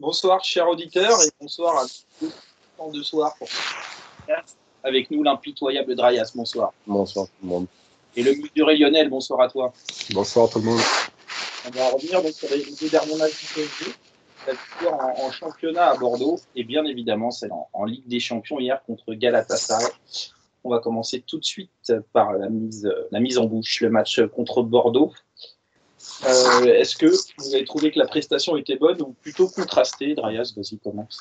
Bonsoir, chers auditeurs, et bonsoir à tous de soir pour avec nous l'impitoyable Draias. Bonsoir. Bonsoir tout le monde. Et le mesuré Lionel, bonsoir à toi. Bonsoir tout le monde. On va revenir donc sur les deux derniers matchs du PSG, la victoire en championnat à Bordeaux, et bien évidemment celle en Ligue des Champions hier contre Galatasaray. On va commencer tout de suite par la mise en bouche, le match contre Bordeaux. Est-ce que vous avez trouvé que la prestation était bonne ou plutôt contrastée? Draias, vas-y, commence.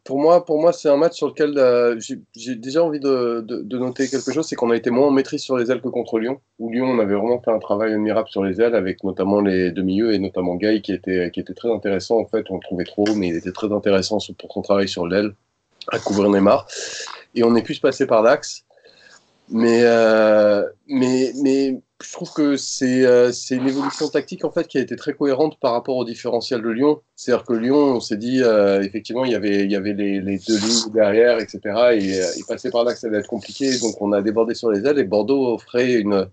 Pour moi, c'est un match sur lequel j'ai déjà envie de noter quelque chose, c'est qu'on a été moins en maîtrise sur les ailes que contre Lyon, où Lyon, on avait vraiment fait un travail admirable sur les ailes, avec notamment les deux milieux, et notamment Gueye, qui était très intéressant, en fait, on le trouvait trop, mais il était très intéressant pour son travail sur l'aile, à couvrir Neymar, et on est pu se passer par l'axe, mais je trouve que c'est une évolution tactique en fait qui a été très cohérente par rapport au différentiel de Lyon. C'est-à-dire que Lyon, on s'est dit effectivement il y avait les deux lignes derrière, etc. Et passer par là que ça allait être compliqué. Donc on a débordé sur les ailes et Bordeaux offrait une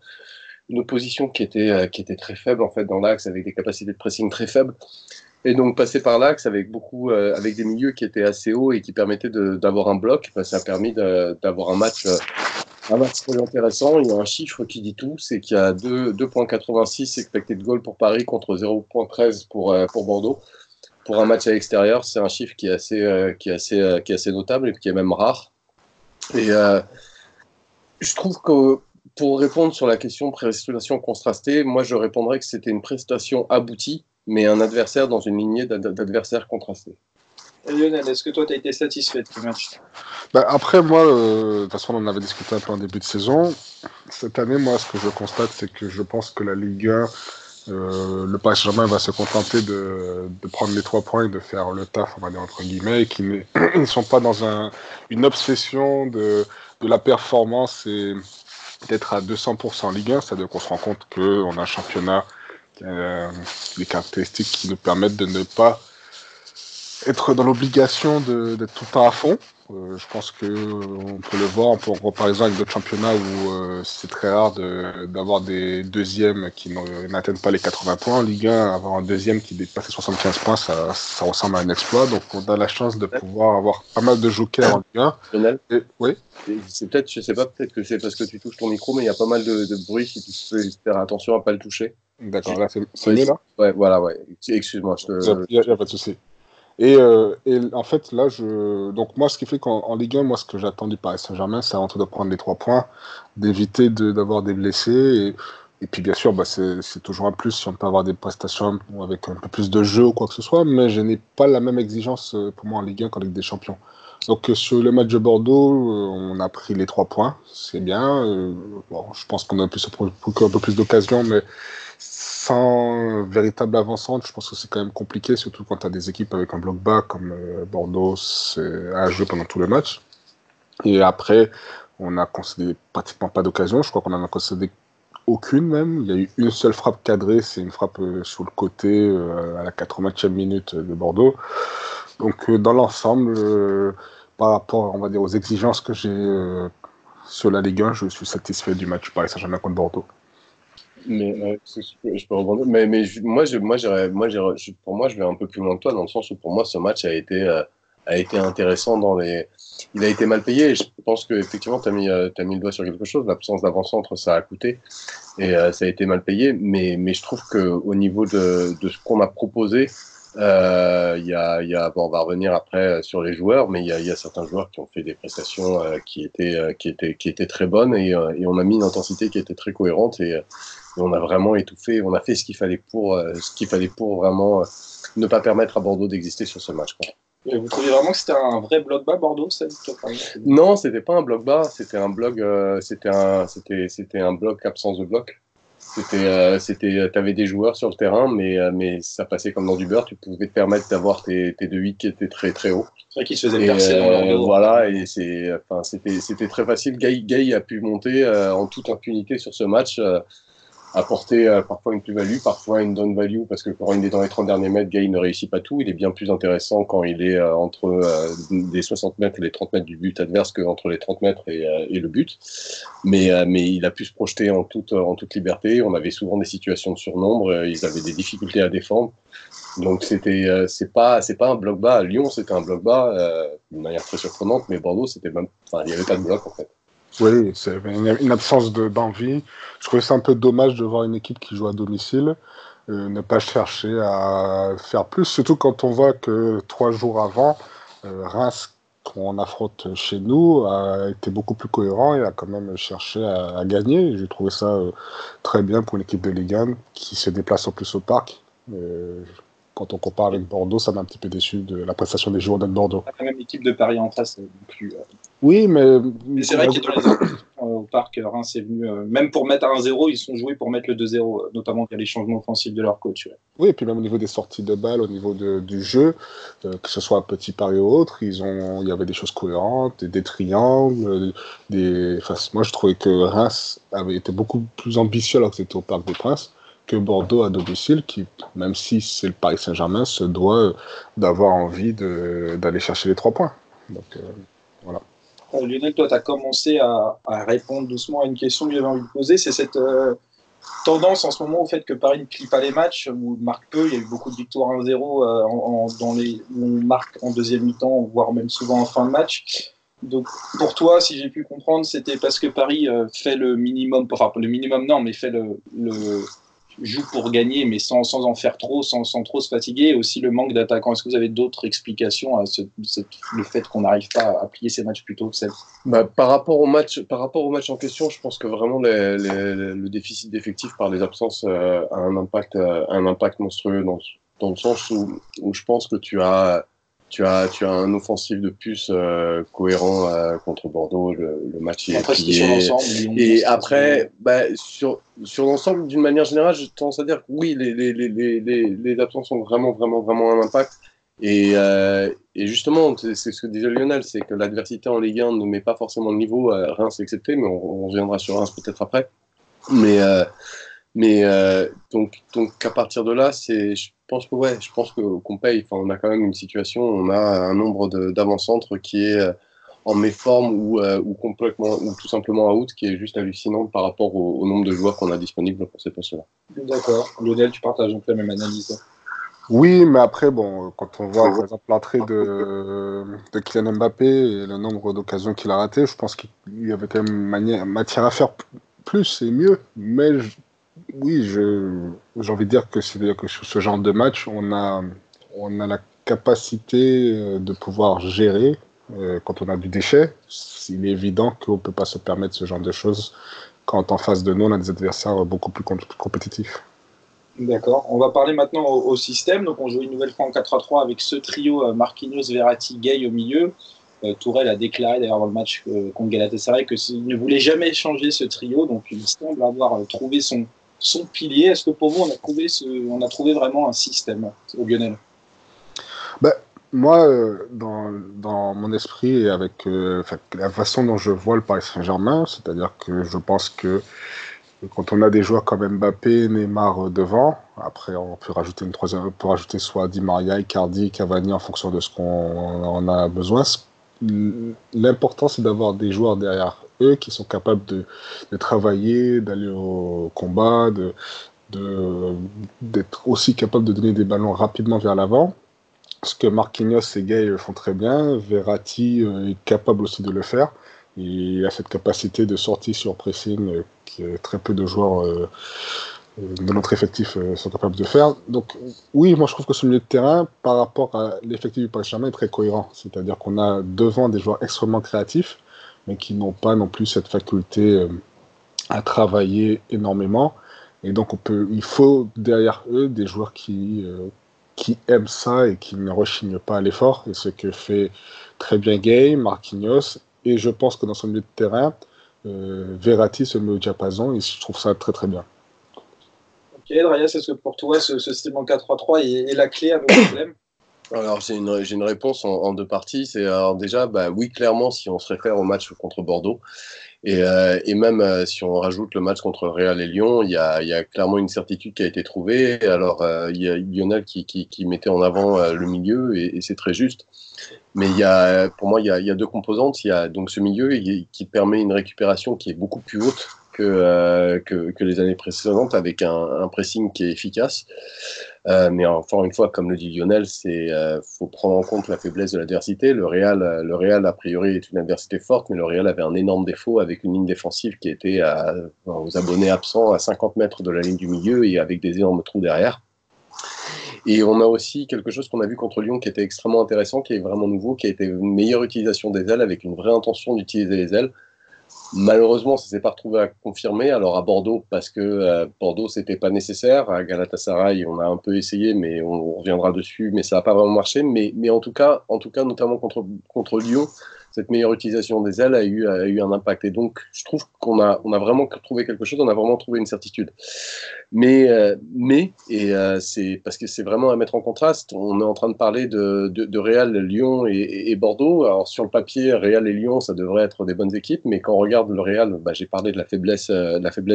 opposition qui était très faible en fait dans l'axe avec des capacités de pressing très faibles. Et donc passer par l'axe avec avec des milieux qui étaient assez hauts et qui permettaient d'avoir un bloc, ça a permis d'avoir un match très intéressant. Il y a un chiffre qui dit tout, c'est qu'il y a 2,86 expected goal pour Paris contre 0,13 pour Bordeaux. Pour un match à l'extérieur, c'est un chiffre qui est assez notable et qui est même rare. Et je trouve que pour répondre sur la question prestation contrastée, moi je répondrais que c'était une prestation aboutie, mais un adversaire dans une lignée d'adversaires contrastés. Lionel, est-ce que toi tu as été satisfait de ce match? Après, moi, de toute façon, on en avait discuté un peu en début de saison. Cette année, moi, ce que je constate, c'est que je pense que la Ligue 1, le Paris Saint-Germain va se contenter de prendre les 3 points et de faire le taf, on va dire, entre guillemets, et qu'ils ne sont pas dans une obsession de la performance et d'être à 200% en Ligue 1. C'est-à-dire qu'on se rend compte qu'on a un championnat qui a des caractéristiques qui nous permettent de ne pas être dans l'obligation d'être tout le temps à fond. Je pense qu'on peut le voir en comparaison avec d'autres championnats où c'est très rare d'avoir des deuxièmes qui n'atteignent pas les 80 points. En Ligue 1, avoir un deuxième qui dépasse les 75 points, ça ressemble à un exploit. Donc on a la chance de pouvoir avoir pas mal de jokers en Ligue 1. Lionel, oui. Je sais pas, peut-être que c'est parce que tu touches ton micro, mais il y a pas mal de bruit, si tu peux faire attention à pas le toucher. D'accord, là c'est mieux là? Ouais, voilà, ouais. Excuse-moi. Il n'y a pas de souci. Et en fait, là, donc moi, ce qui fait qu'en Ligue 1, moi, ce que j'attends du Paris Saint-Germain, c'est avant tout de prendre les 3 points, d'éviter d'avoir des blessés. Et puis, bien sûr, c'est toujours un plus si on peut avoir des prestations avec un peu plus de jeu ou quoi que ce soit, mais je n'ai pas la même exigence pour moi en Ligue 1 qu'en Ligue des Champions. Donc, sur le match de Bordeaux, on a pris les 3 points, c'est bien. Je pense qu'on a pu se procurer un peu plus d'occasions, mais sans véritable avancante, je pense que c'est quand même compliqué, surtout quand tu as des équipes avec un bloc bas comme Bordeaux à jouer pendant tout le match. Et après, on a concédé pratiquement pas d'occasion. Je crois qu'on en a concédé aucune même. Il y a eu une seule frappe cadrée, c'est une frappe sur le côté à la 80e minute de Bordeaux. Donc dans l'ensemble, par rapport, on va dire, aux exigences que j'ai sur la Ligue 1, je suis satisfait du match Paris Saint-Germain contre Bordeaux. Mais je peux rebondir. Mais moi, pour moi, je vais un peu plus loin que toi, dans le sens où pour moi, ce match a été intéressant il a été mal payé. Et je pense que effectivement, t'as mis le doigt sur quelque chose. L'absence d'avant-centre, ça a coûté et ça a été mal payé. Mais je trouve que au niveau de ce qu'on a proposé, on va revenir après sur les joueurs, mais il y a certains joueurs qui ont fait des prestations qui étaient très bonnes et on a mis une intensité qui était très cohérente et on a vraiment étouffé, on a fait ce qu'il fallait pour vraiment ne pas permettre à Bordeaux d'exister sur ce match, quoi. Et vous trouvez vraiment que c'était un vrai bloc bas, Bordeaux, ça? Non, c'était pas un bloc bas, c'était un bloc absence de bloc. T'avais des joueurs sur le terrain, mais ça passait comme dans du beurre. Tu pouvais te permettre d'avoir tes 2-8 qui étaient très très hauts. C'est vrai qu'ils se faisaient percer dans leur dos. Voilà, et c'était très facile. Gueye a pu monter en toute impunité sur ce match. apporter parfois une plus-value, parfois une down-value, parce que quand il est dans les 30 derniers mètres, Gay ne réussit pas tout. Il est bien plus intéressant quand il est entre les 60 mètres et les 30 mètres du but adverse qu'entre les 30 mètres et le but. Mais il a pu se projeter en toute liberté. On avait souvent des situations de surnombre. Ils avaient des difficultés à défendre. Donc c'est pas un bloc bas. À Lyon, c'était un bloc bas d'une manière très surprenante, mais Bordeaux, il y avait pas de bloc en fait. Oui, c'est une absence d'envie. Je trouvais ça un peu dommage de voir une équipe qui joue à domicile ne pas chercher à faire plus, surtout quand on voit que 3 jours avant, Reims, qu'on affronte chez nous, a été beaucoup plus cohérent et a quand même cherché à gagner. J'ai trouvé ça très bien pour une équipe de Ligue 1 qui se déplace en plus au parc. Quand on compare avec Bordeaux, ça m'a un petit peu déçu de la prestation des joueurs de Bordeaux. La même équipe de Paris en face, plus. Oui, mais c'est vrai qu'il y a au parc, Reims est venu, même pour mettre 1-0, ils sont joués pour mettre le 2-0, notamment via les changements offensifs de leur coach. Ouais. Oui, et puis même au niveau des sorties de balles, au niveau du jeu, que ce soit à Petit Paris ou autre, il y avait des choses cohérentes, des triangles, moi je trouvais que Reims avait été beaucoup plus ambitieux alors que c'était au Parc des Princes que Bordeaux à domicile, qui, même si c'est le Paris Saint-Germain, se doit d'avoir envie d'aller chercher les 3 points. Donc voilà. Lionel, toi, tu as commencé à répondre doucement à une question que j'avais envie de poser. C'est cette tendance en ce moment au fait que Paris ne plie pas les matchs, ou marque peu. Il y a eu beaucoup de victoires 1-0 où on marque en deuxième mi-temps, voire même souvent en fin de match. Donc, pour toi, si j'ai pu comprendre, c'était parce que Paris fait le minimum, enfin, le minimum non, mais fait le joue pour gagner, mais sans en faire trop, sans trop se fatiguer, et aussi le manque d'attaquants. Est-ce que vous avez d'autres explications à le fait qu'on n'arrive pas à plier ces matchs plus tôt que celle par rapport au match en question, je pense que vraiment le déficit d'effectifs par les absences a un impact monstrueux dans le sens où je pense que tu as un offensif de plus cohérent contre Bordeaux. Le match est plié. Sur l'ensemble, et après, sur l'ensemble, d'une manière générale, je tendance à dire que oui, les absences ont vraiment, vraiment, vraiment un impact. Et justement, c'est ce que disait Lionel, c'est que l'adversité en Ligue 1 ne met pas forcément le niveau, Reims excepté, mais on reviendra sur Reims peut-être après. Donc à partir de là, je pense qu'on paye. Enfin, on a quand même une situation, on a un nombre d'avant-centres qui est en méforme ou complètement ou tout simplement out, qui est juste hallucinant par rapport au nombre de joueurs qu'on a disponibles pour ces postes-là. D'accord. Lionel, tu partages donc la même analyse. Oui, mais après, bon, quand on voit par exemple l'entrée de Kylian Mbappé et le nombre d'occasions qu'il a raté, je pense qu'il y avait quand même matière à faire plus et mieux. Mais oui, j'ai envie de dire que sur ce genre de match, on a la capacité de pouvoir gérer quand on a du déchet. Il est évident qu'on ne peut pas se permettre ce genre de choses quand en face de nous, on a des adversaires beaucoup plus compétitifs. D'accord. On va parler maintenant au système. Donc, on joue une nouvelle fois en 4-3-3 avec ce trio Marquinhos, Verratti, Gay au milieu. Tourelle a déclaré d'ailleurs dans le match contre Galatasaray qu'il ne voulait jamais changer ce trio. Donc, il semble avoir trouvé son pilier. Est-ce que pour vous, on a trouvé vraiment un système au Lionel? Moi, dans mon esprit et avec la façon dont je vois le Paris Saint-Germain, c'est-à-dire que je pense que quand on a des joueurs comme Mbappé, Neymar devant, après on peut rajouter une troisième, on peut rajouter soit Di Maria, Icardi, Cavani en fonction de ce qu'on en a besoin. L'important c'est d'avoir des joueurs derrière eux qui sont capables de travailler, d'aller au combat, d'être aussi capables de donner des ballons rapidement vers l'avant. Ce que Marquinhos et Gay font très bien, Verratti est capable aussi de le faire. Il a cette capacité de sortie sur pressing que très peu de joueurs de notre effectif sont capables de faire. Donc oui, moi je trouve que ce milieu de terrain, par rapport à l'effectif du Paris Saint-Germain, est très cohérent. C'est-à-dire qu'on a devant des joueurs extrêmement créatifs, mais qui n'ont pas non plus cette faculté à travailler énormément. Et donc il faut derrière eux des joueurs qui aiment ça et qui ne rechignent pas à l'effort. Et ce que fait très bien Gay, Marquinhos. Et je pense que dans son milieu de terrain, Verratti se met au diapason et je trouve ça très très bien. Ok, Dryas, est-ce que pour toi, ce système en 4-3-3 est la clé à nos problèmes? Alors, j'ai une réponse en deux parties. C'est alors déjà, oui, clairement, si on se réfère au match contre Bordeaux, Et même si on rajoute le match contre Real et Lyon, il y a clairement une certitude qui a été trouvée. Alors, il y a Lionel qui mettait en avant le milieu, et c'est très juste. Mais pour moi, il y a deux composantes. Il y a donc ce milieu qui permet une récupération qui est beaucoup plus haute que les années précédentes, avec un pressing qui est efficace. Mais encore une fois, comme le dit Lionel, faut prendre en compte la faiblesse de l'adversité. Le Real, a priori, est une adversité forte, mais le Real avait un énorme défaut avec une ligne défensive qui était aux abonnés absents à 50 mètres de la ligne du milieu et avec des énormes trous derrière. Et on a aussi quelque chose qu'on a vu contre Lyon qui était extrêmement intéressant, qui est vraiment nouveau, qui a été une meilleure utilisation des ailes, avec une vraie intention d'utiliser les ailes. Malheureusement, ça ne s'est pas retrouvé à confirmer. Alors à Bordeaux, parce que Bordeaux, c'était pas nécessaire. À Galatasaray, on a un peu essayé, mais on reviendra dessus, mais ça n'a pas vraiment marché. Mais en tout cas, notamment contre Lyon, cette meilleure utilisation des ailes a eu un impact. Et donc, je trouve qu'on a vraiment trouvé quelque chose, on a vraiment trouvé une certitude. C'est parce que c'est vraiment à mettre en contraste. On est en train de parler de Real, Lyon et Bordeaux. Alors sur le papier, Real et Lyon, ça devrait être des bonnes équipes, mais quand on regarde le Real, j'ai parlé de la faiblesse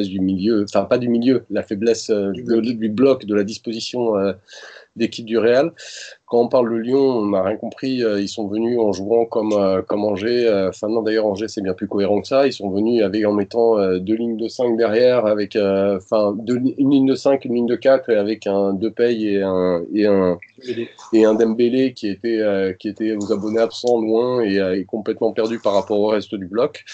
du milieu, enfin pas du milieu, la faiblesse du bloc, de la disposition d'équipe du Real. Quand on parle de Lyon, on n'a rien compris. Ils sont venus en jouant comme Angers. Enfin non, d'ailleurs Angers c'est bien plus cohérent que ça. Ils sont venus en mettant deux lignes de 5 derrière, avec une ligne de 5, une ligne de 4, et avec un Depay et un Dembélé qui était aux abonnés absents loin et complètement perdu par rapport au reste du bloc.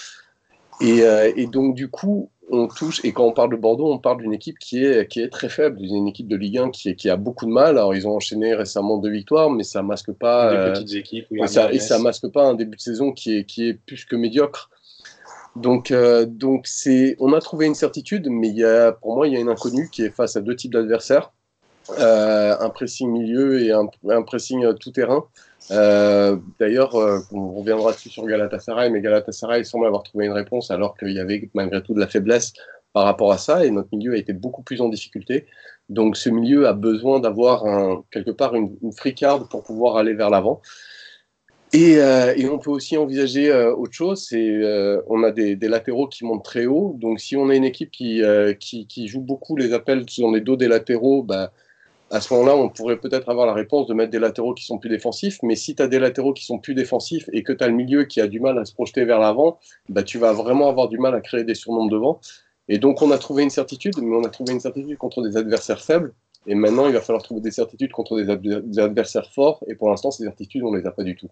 Et donc du coup, on touche, et quand on parle de Bordeaux, on parle d'une équipe qui est très faible, d'une équipe de Ligue 1 qui a beaucoup de mal. Alors ils ont enchaîné récemment 2 victoires, mais ça masque pas des petites équipes, et ça masque pas un début de saison qui est plus que médiocre. Donc on a trouvé une certitude, mais pour moi il y a une inconnue qui est face à deux types d'adversaires, un pressing milieu et un pressing tout terrain. D'ailleurs, on reviendra dessus sur Galatasaray, mais Galatasaray semble avoir trouvé une réponse, alors qu'il y avait malgré tout de la faiblesse par rapport à ça, et notre milieu a été beaucoup plus en difficulté. Donc ce milieu a besoin d'avoir quelque part une free card pour pouvoir aller vers l'avant. Et on peut aussi envisager autre chose, on a des latéraux qui montent très haut. Donc si on a une équipe qui joue beaucoup les appels dans les dos des latéraux, à ce moment-là, on pourrait peut-être avoir la réponse de mettre des latéraux qui sont plus défensifs. Mais si tu as des latéraux qui sont plus défensifs et que tu as le milieu qui a du mal à se projeter vers l'avant, tu vas vraiment avoir du mal à créer des surnombres devant. Et donc, on a trouvé une certitude, mais on a trouvé une certitude contre des adversaires faibles. Et maintenant, il va falloir trouver des certitudes contre des adversaires forts. Et pour l'instant, ces certitudes, on ne les a pas du tout.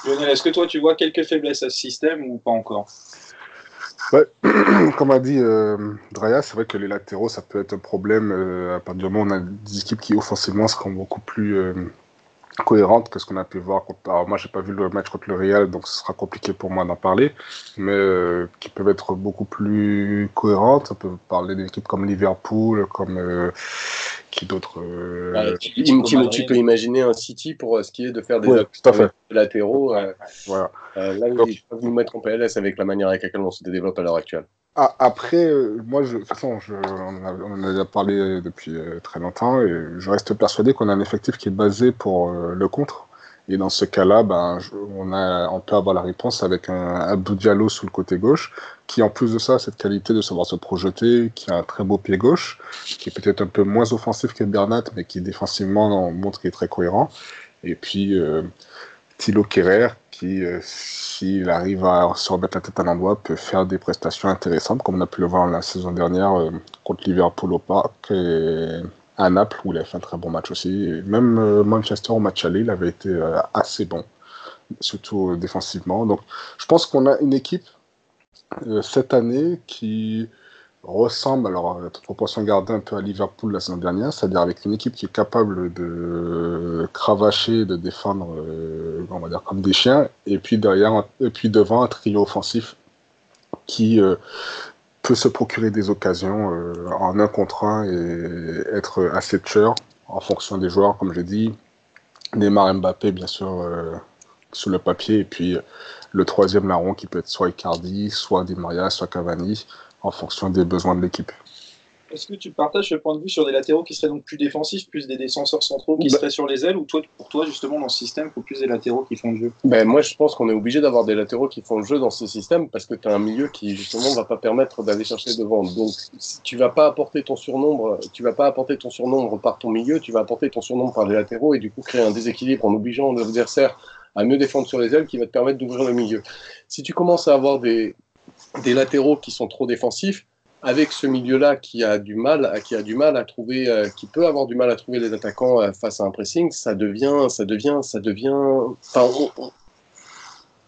Lionel, est-ce que toi, tu vois quelques faiblesses à ce système ou pas encore ? Ouais, comme a dit Draya, c'est vrai que les latéraux, ça peut être un problème à partir du moment où on a des équipes qui offensivement seront beaucoup plus cohérentes que ce qu'on a pu voir. Alors moi, j'ai pas vu le match contre le Real, donc ce sera compliqué pour moi d'en parler, mais qui peuvent être beaucoup plus cohérentes. On peut parler d'une équipe comme Liverpool, comme qui d'autres. Tu peux imaginer un City pour ce qui est de faire des latéraux. Voilà. Là, donc, je peux vous mettre en PLS avec la manière avec laquelle on se développe à l'heure actuelle. Après, moi, de toute façon, on en a déjà parlé depuis très longtemps, et je reste persuadé qu'on a un effectif qui est basé pour le contre. Et dans ce cas-là, on peut avoir la réponse avec un Abdou Diallo sous le côté gauche, qui en plus de ça a cette qualité de savoir se projeter, qui a un très beau pied gauche, qui est peut-être un peu moins offensif que Bernat, mais qui défensivement montre qu'il est très cohérent. Et puis Thilo Kehrer, qui, s'il arrive à se remettre la tête à l'endroit, peut faire des prestations intéressantes, comme on a pu le voir la saison dernière contre Liverpool au Parc et à Naples, où il avait fait un très bon match aussi. Et même Manchester, au match aller, il avait été assez bon, surtout défensivement. Donc, je pense qu'on a une équipe cette année qui ressemble, alors toute proportion gardée, un peu à Liverpool la saison dernière, c'est-à-dire avec une équipe qui est capable de cravacher, de défendre, on va dire comme des chiens, et puis devant un trio offensif qui peut se procurer des occasions en 1 contre 1 et être assez tueur en fonction des joueurs, comme j'ai dit. Neymar, Mbappé, bien sûr, sur le papier, et puis le troisième larron qui peut être soit Icardi, soit Di Maria, soit Cavani, en fonction des besoins de l'équipe. Est-ce que tu partages ce point de vue sur des latéraux qui seraient donc plus défensifs, plus des défenseurs centraux qui seraient sur les ailes, ou pour toi, justement, dans ce système, il faut plus des latéraux qui font le jeu? Moi, je pense qu'on est obligé d'avoir des latéraux qui font le jeu dans ce système parce que tu as un milieu qui, justement, va pas permettre d'aller chercher devant. Donc, si tu vas pas apporter ton surnombre, par ton milieu, tu vas apporter ton surnombre par les latéraux et du coup créer un déséquilibre en obligeant l'adversaire à mieux défendre sur les ailes qui va te permettre d'ouvrir le milieu. Si tu commences à avoir des latéraux qui sont trop défensifs, avec ce milieu-là qui a du mal à trouver, qui peut avoir du mal à trouver les attaquants face à un pressing, ça devient, enfin,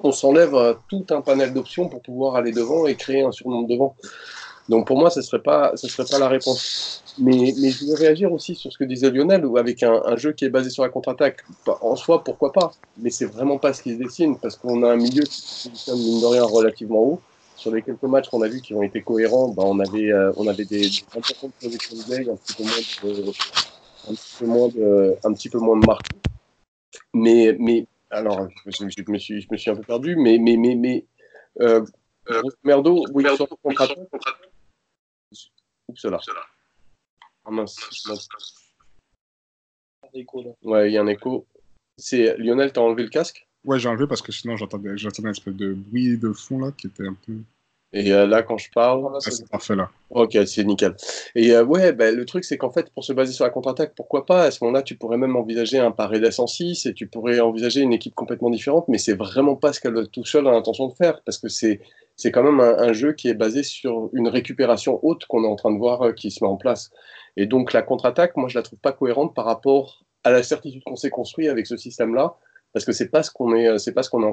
on s'enlève tout un panel d'options pour pouvoir aller devant et créer un surnombre devant. Donc pour moi, ce serait pas la réponse. Mais je voulais réagir aussi sur ce que disait Lionel, où avec un jeu qui est basé sur la contre-attaque, en soi, pourquoi pas? Mais c'est vraiment pas ce qui se dessine, parce qu'on a un milieu qui se positionne, mine de rien, relativement haut. Sur les quelques matchs qu'on a vus qui ont été cohérents, on avait des importantes projections de Gay, un petit peu moins de marque. Mais alors, je me suis un peu perdu, Merdo, oui, sur le contre-attaque. Oups, là. Ah mince. Ouais, il y a un écho. C'est Lionel, t'as enlevé le casque? Ouais, j'ai enlevé parce que sinon j'entendais une espèce de bruit de fond là qui était un peu. Et là, quand je parle, c'est parfait là. Ok, c'est nickel. Et le truc, c'est qu'en fait, pour se baser sur la contre-attaque, pourquoi pas? À ce moment-là, tu pourrais même envisager un Paredes en 6 et tu pourrais envisager une équipe complètement différente, mais c'est vraiment pas ce qu'elle tout seul a l'intention de faire, parce que c'est quand même un jeu qui est basé sur une récupération haute qu'on est en train de voir qui se met en place. Et donc, la contre-attaque, moi, je la trouve pas cohérente par rapport à la certitude qu'on s'est construit avec ce système-là. Parce que c'est pas ce qu'on est en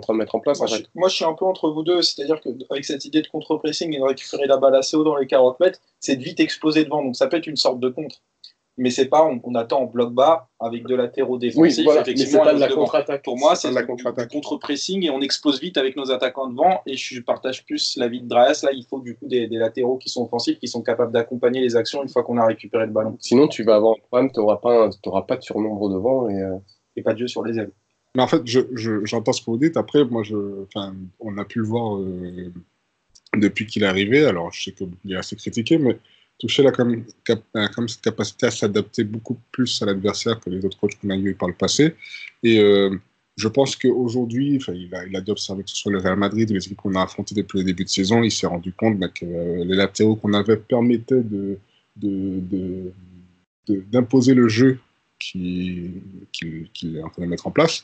train de mettre en place. Moi, je suis un peu entre vous deux, c'est-à-dire qu'avec cette idée de contre-pressing et de récupérer la balle assez haut dans les 40 mètres, c'est de vite exploser devant, donc ça peut être une sorte de contre. Mais c'est pas, on attend en bloc bas avec de latéraux défensifs. Oui, voilà, effectivement, mais c'est pas de la contre-attaque. Pour moi, c'est du contre-pressing et on explose vite avec nos attaquants devant. Et je partage plus l'avis de Draes. Là, il faut du coup des latéraux qui sont offensifs, qui sont capables d'accompagner les actions une fois qu'on a récupéré le ballon. Sinon, tu vas avoir un problème, tu n'auras pas de surnombre devant et pas de jeu sur les ailes. Mais en fait, j'entends ce que vous dites. Après, moi, on a pu le voir depuis qu'il est arrivé. Alors, je sais qu'il est assez critiqué, mais Tuchel a comme cette capacité à s'adapter beaucoup plus à l'adversaire que les autres coachs qu'on a eu par le passé. Et je pense qu'aujourd'hui, il a dû observer que ce soit le Real Madrid ou les équipes qu'on a affrontées depuis le début de saison. Il s'est rendu compte que les latéraux qu'on avait permettaient d'imposer le jeu qu'il est en train de mettre en place.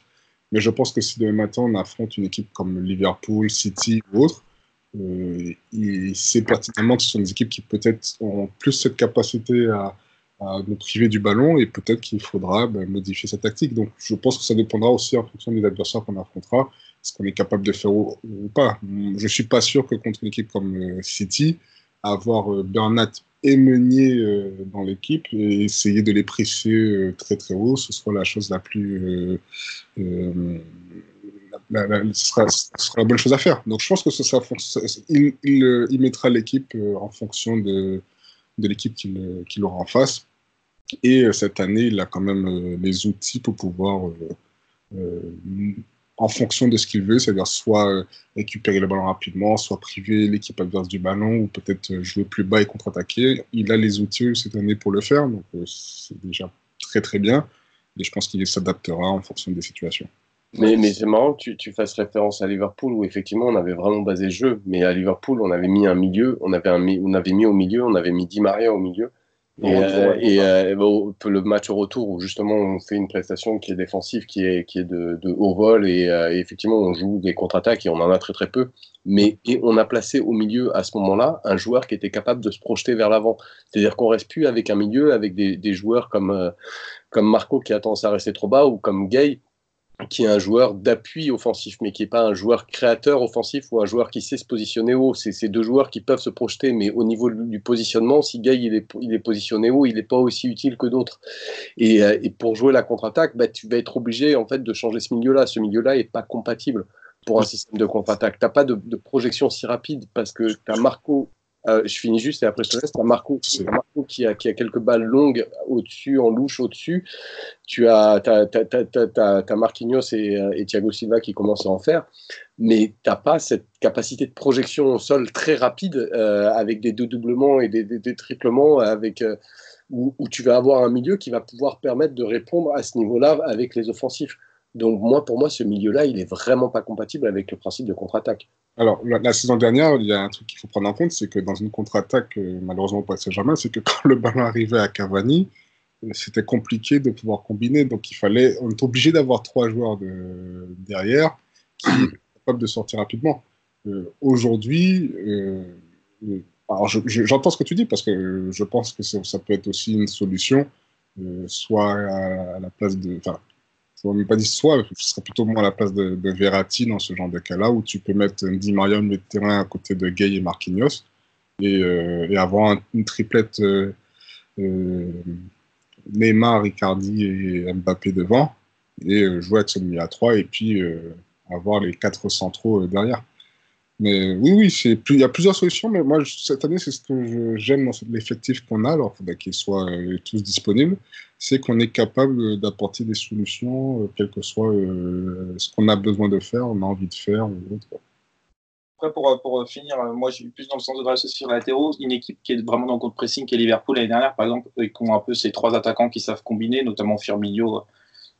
Mais je pense que si demain matin on affronte une équipe comme Liverpool, City ou autre, il sait pertinemment que ce sont des équipes qui peut-être ont plus cette capacité à nous priver du ballon et peut-être qu'il faudra modifier sa tactique. Donc je pense que ça dépendra aussi en fonction des adversaires qu'on affrontera, ce qu'on est capable de faire ou pas. Je ne suis pas sûr que contre une équipe comme City, avoir Bernat et Meunier dans l'équipe et essayer de les presser très très haut, ce sera la chose la plus... ce sera la bonne chose à faire. Donc je pense que il mettra l'équipe en fonction de l'équipe qu'il aura en face. Et cette année, il a quand même les outils pour pouvoir, en fonction de ce qu'il veut, c'est-à-dire soit récupérer le ballon rapidement, soit priver l'équipe adverse du ballon, ou peut-être jouer plus bas et contre-attaquer. Il a les outils cette année pour le faire, donc c'est déjà très très bien. Et je pense qu'il s'adaptera en fonction des situations. Mais c'est marrant que tu fasses référence à Liverpool où effectivement on avait vraiment basé le jeu, mais à Liverpool on avait mis un milieu, on avait mis au milieu, on avait mis Di Maria au milieu. Le match au retour où justement on fait une prestation qui est défensive, qui est de haut vol et effectivement on joue des contre-attaques et on en a très très peu. Et on a placé au milieu à ce moment-là un joueur qui était capable de se projeter vers l'avant. C'est-à-dire qu'on reste plus avec un milieu avec des joueurs comme Marco qui a tendance à rester trop bas ou comme Gay qui est un joueur d'appui offensif, mais qui n'est pas un joueur créateur offensif ou un joueur qui sait se positionner haut. C'est deux joueurs qui peuvent se projeter, mais au niveau du positionnement, si Gay il est positionné haut, il n'est pas aussi utile que d'autres. Et pour jouer la contre-attaque, tu vas être obligé en fait de changer ce milieu-là. Ce milieu-là n'est pas compatible pour un système de contre-attaque. Tu n'as pas de projection si rapide parce que tu as Marco Je finis juste et après je te laisse. T'as Marco qui a quelques balles longues au-dessus, en louche au-dessus. T'as Marquinhos et Thiago Silva qui commencent à en faire, mais t'as pas cette capacité de projection au sol très rapide avec des doublements et des triplements où tu vas avoir un milieu qui va pouvoir permettre de répondre à ce niveau-là avec les offensifs. Donc pour moi, ce milieu-là, il est vraiment pas compatible avec le principe de contre-attaque. Alors, la saison dernière, il y a un truc qu'il faut prendre en compte, c'est que dans une contre-attaque, malheureusement pour Saint-Germain, c'est que quand le ballon arrivait à Cavani, c'était compliqué de pouvoir combiner. Donc, on est obligé d'avoir 3 joueurs derrière qui sont capables de sortir rapidement. Aujourd'hui, alors j'entends ce que tu dis parce que je pense que ça peut être aussi une solution, soit à la place de. Enfin, je ne même pas dire soit, ce serait plutôt moi à la place de Verratti dans ce genre de cas-là, où tu peux mettre Di Maria au milieu de terrain à côté de Gay et Marquinhos et avoir une triplette. Neymar, Icardi et Mbappé devant, et jouer avec ce milieu à 3, et puis avoir les 4 centraux derrière. Mais oui, il y a plusieurs solutions, mais moi, cette année, c'est ce que j'aime dans l'effectif qu'on a, alors il faudrait qu'ils soient tous disponibles, c'est qu'on est capable d'apporter des solutions, quel que soit ce qu'on a besoin de faire, on a envie de faire, ou autre. Après, pour finir, moi, j'ai plus dans le sens de dresser sur les latéraux. Une équipe qui est vraiment dans le contre-pressing, qui est Liverpool l'année dernière, par exemple, qui ont un peu ces 3 attaquants qui savent combiner, notamment Firmino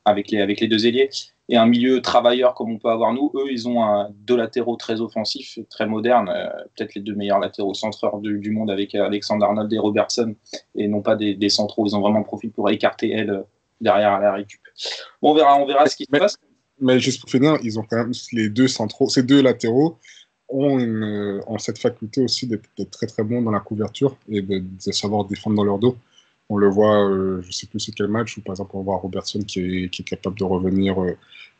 avec les 2 ailiers, et un milieu travailleur comme on peut avoir nous. Eux, ils ont 2 latéraux très offensifs, très modernes, peut-être les 2 meilleurs latéraux centreurs du monde avec Alexander-Arnold et Robertson, et non pas des centraux. Ils ont vraiment le profil pour écarter elle derrière à la récup. Bon, on verra ce qui se passe. Mais juste pour finir, ils ont quand même les 2 centraux, ces 2 latéraux ont cette faculté aussi d'être très très bons dans la couverture et de savoir défendre dans leur dos. On le voit, je ne sais plus c'est quel match, où par exemple on voit Robertson qui est capable de revenir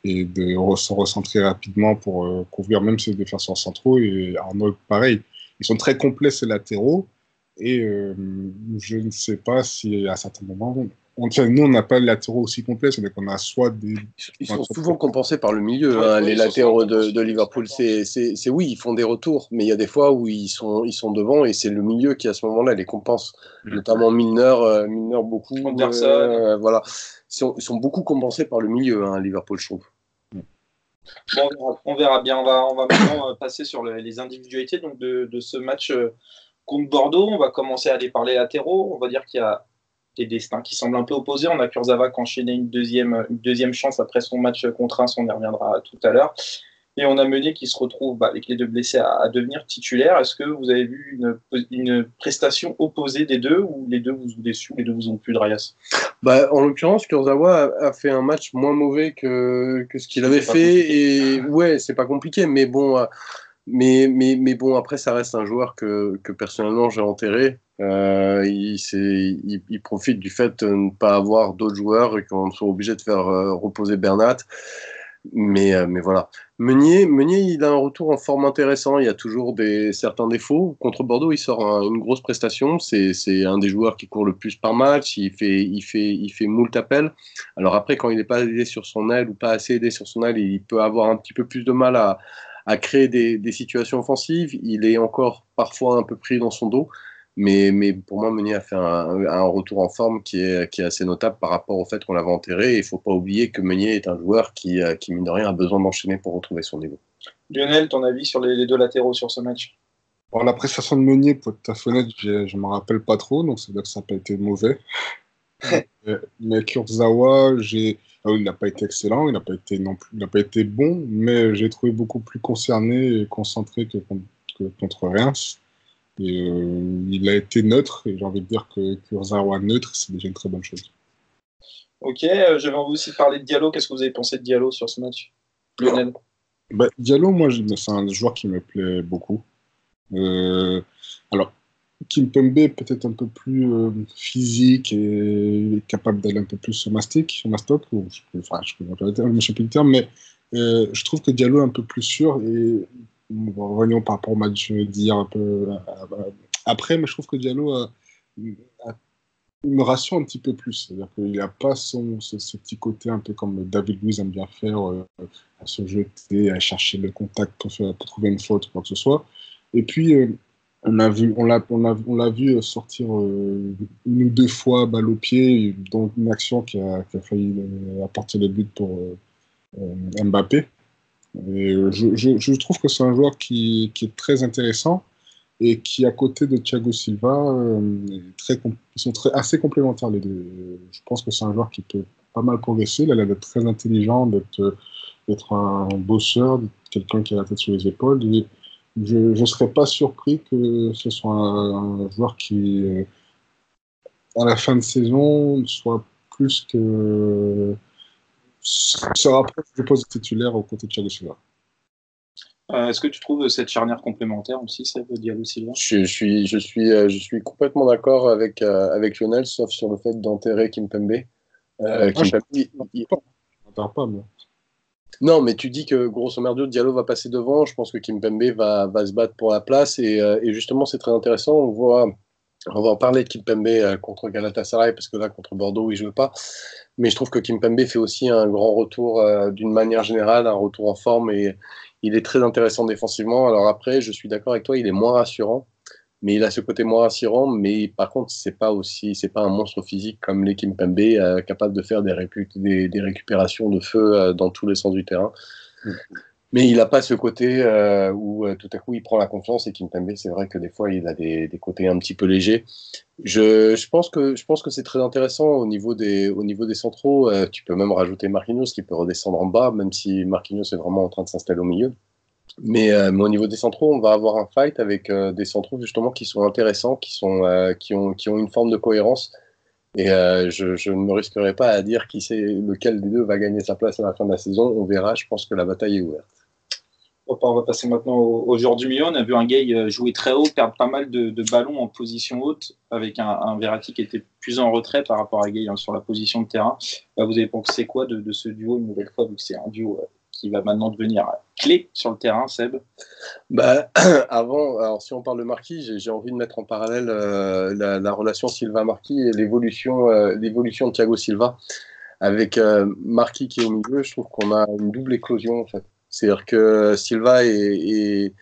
et de se recentrer rapidement pour couvrir même ses défenseurs centraux, et Arnold pareil. Ils sont très complets ces latéraux, et je ne sais pas si à certains moments, nous on n'a pas les latéraux aussi complets, c'est-à-dire qu'on a soit des... Ils sont souvent compensés par le milieu, les latéraux de Liverpool. Oui, ils font des retours, mais il y a des fois où ils sont devant et c'est le milieu qui à ce moment-là les compense, notamment Milner beaucoup. Anderson. Voilà, ils sont beaucoup compensés par le milieu, Liverpool, je trouve. Bon, on verra bien. On va maintenant passer sur les individualités donc de ce match contre Bordeaux. On va commencer à aller parler latéraux. On va dire qu'il y a des destins qui semblent un peu opposés. On a Kurzawa qui enchaînait une deuxième chance après son match contre Reims. On y reviendra tout à l'heure. Et on a Meunier qui se retrouve avec les 2 blessés à devenir titulaire. Est-ce que vous avez vu une prestation opposée des deux, ou les deux vous ont déçu, les deux vous ont plu, Drayas? En l'occurrence, Kurzawa a fait un match moins mauvais que ce qu'il avait fait. Et ouais, c'est pas compliqué, mais bon, mais bon, après, ça reste un joueur que personnellement j'ai enterré. Il profite du fait de ne pas avoir d'autres joueurs et qu'on soit obligé de faire reposer Bernat. Mais voilà. Meunier, il a un retour en forme intéressant. Il y a toujours certains défauts. Contre Bordeaux, il sort une grosse prestation. C'est un des joueurs qui court le plus par match. Il fait moult appels. Alors après, quand il n'est pas aidé sur son aile ou pas assez aidé sur son aile, il peut avoir un petit peu plus de mal à créer des situations offensives. Il est encore parfois un peu pris dans son dos. Mais pour moi, Meunier a fait un retour en forme qui est assez notable par rapport au fait qu'on l'avait enterré. Il ne faut pas oublier que Meunier est un joueur qui mine de rien, a besoin d'enchaîner pour retrouver son niveau. Lionel, ton avis sur les 2 latéraux sur ce match? Bon, la prestation de Meunier, pour être tout à fait honnête, je ne m'en rappelle pas trop, donc c'est-à-dire que ça n'a pas été mauvais. Mais Kurzawa, il n'a pas été excellent, il n'a pas été bon, mais j'ai trouvé beaucoup plus concerné et concentré que contre Reims. Et il a été neutre, et j'ai envie de dire que Kurzawa neutre, c'est déjà une très bonne chose. Ok, je vais aussi parler de Diallo. Qu'est-ce que vous avez pensé de Diallo sur ce match, Lionel? Diallo, moi, c'est un joueur qui me plaît beaucoup. Alors, Kimpembe est peut-être un peu plus physique et capable d'aller un peu plus sur mastoc, ou je me souviens plus du terme, mais je trouve que Diallo est un peu plus sûr, et revenons par rapport au match d'hier un peu après, mais je trouve que Diallo me rassure un petit peu plus, c'est-à-dire qu'il n'a pas ce petit côté un peu comme David Luiz aime bien faire, à se jeter, à chercher le contact pour trouver une faute ou quoi que ce soit. Et puis On l'a vu sortir une ou deux fois balle au pied, dans une action qui a failli apporter le but pour Mbappé. Et je trouve que c'est un joueur qui est très intéressant et qui, à côté de Thiago Silva, ils sont assez complémentaires les deux. Je pense que c'est un joueur qui peut pas mal progresser. Il a l'air d'être très intelligent, d'être un bosseur, quelqu'un qui a la tête sur les épaules. Et je ne serais pas surpris que ce soit un joueur qui, à la fin de saison, soit plus que se rapproche du poste de titulaire aux côtés de Thiago Silva. Est-ce que tu trouves cette charnière complémentaire aussi, celle de Thiago Silva? Je suis complètement d'accord avec Lionel, sauf sur le fait d'enterrer Kimpembe. Non, mais tu dis que grosso merdo, Diallo va passer devant. Je pense que Kimpembe va se battre pour la place. Et justement, c'est très intéressant. On va en parler de Kimpembe contre Galatasaray, parce que là, contre Bordeaux, il ne joue pas. Mais je trouve que Kimpembe fait aussi un grand retour d'une manière générale, un retour en forme. Et il est très intéressant défensivement. Alors après, je suis d'accord avec toi, il est moins rassurant. Mais il a ce côté moins rassurant, mais par contre, c'est pas un monstre physique comme les Kimpembe, capable de faire des récupérations de feu dans tous les sens du terrain. Mais il n'a pas ce côté où tout à coup il prend la confiance. Et Kimpembe, c'est vrai que des fois il a des côtés un petit peu légers. Je pense que c'est très intéressant au niveau des centraux. Tu peux même rajouter Marquinhos qui peut redescendre en bas, même si Marquinhos est vraiment en train de s'installer au milieu. Mais au niveau des centraux, on va avoir un fight avec des centraux justement qui sont intéressants, qui ont une forme de cohérence. Et je ne me risquerai pas à dire lequel des deux va gagner sa place à la fin de la saison. On verra. Je pense que la bataille est ouverte. On va passer maintenant au joueur du milieu. On a vu un Gay jouer très haut, perdre pas mal de ballons en position haute, avec un Verratti qui était plus en retrait par rapport à Gay sur la position de terrain. Vous avez pensé quoi de ce duo une nouvelle fois, vu que c'est un duo qui va maintenant devenir clé sur le terrain, Seb? Alors si on parle de Marquis, j'ai envie de mettre en parallèle la relation Silva-Marquis et l'évolution de Thiago Silva. Avec Marquis qui est au milieu, je trouve qu'on a une double éclosion en fait. C'est-à-dire que Silva et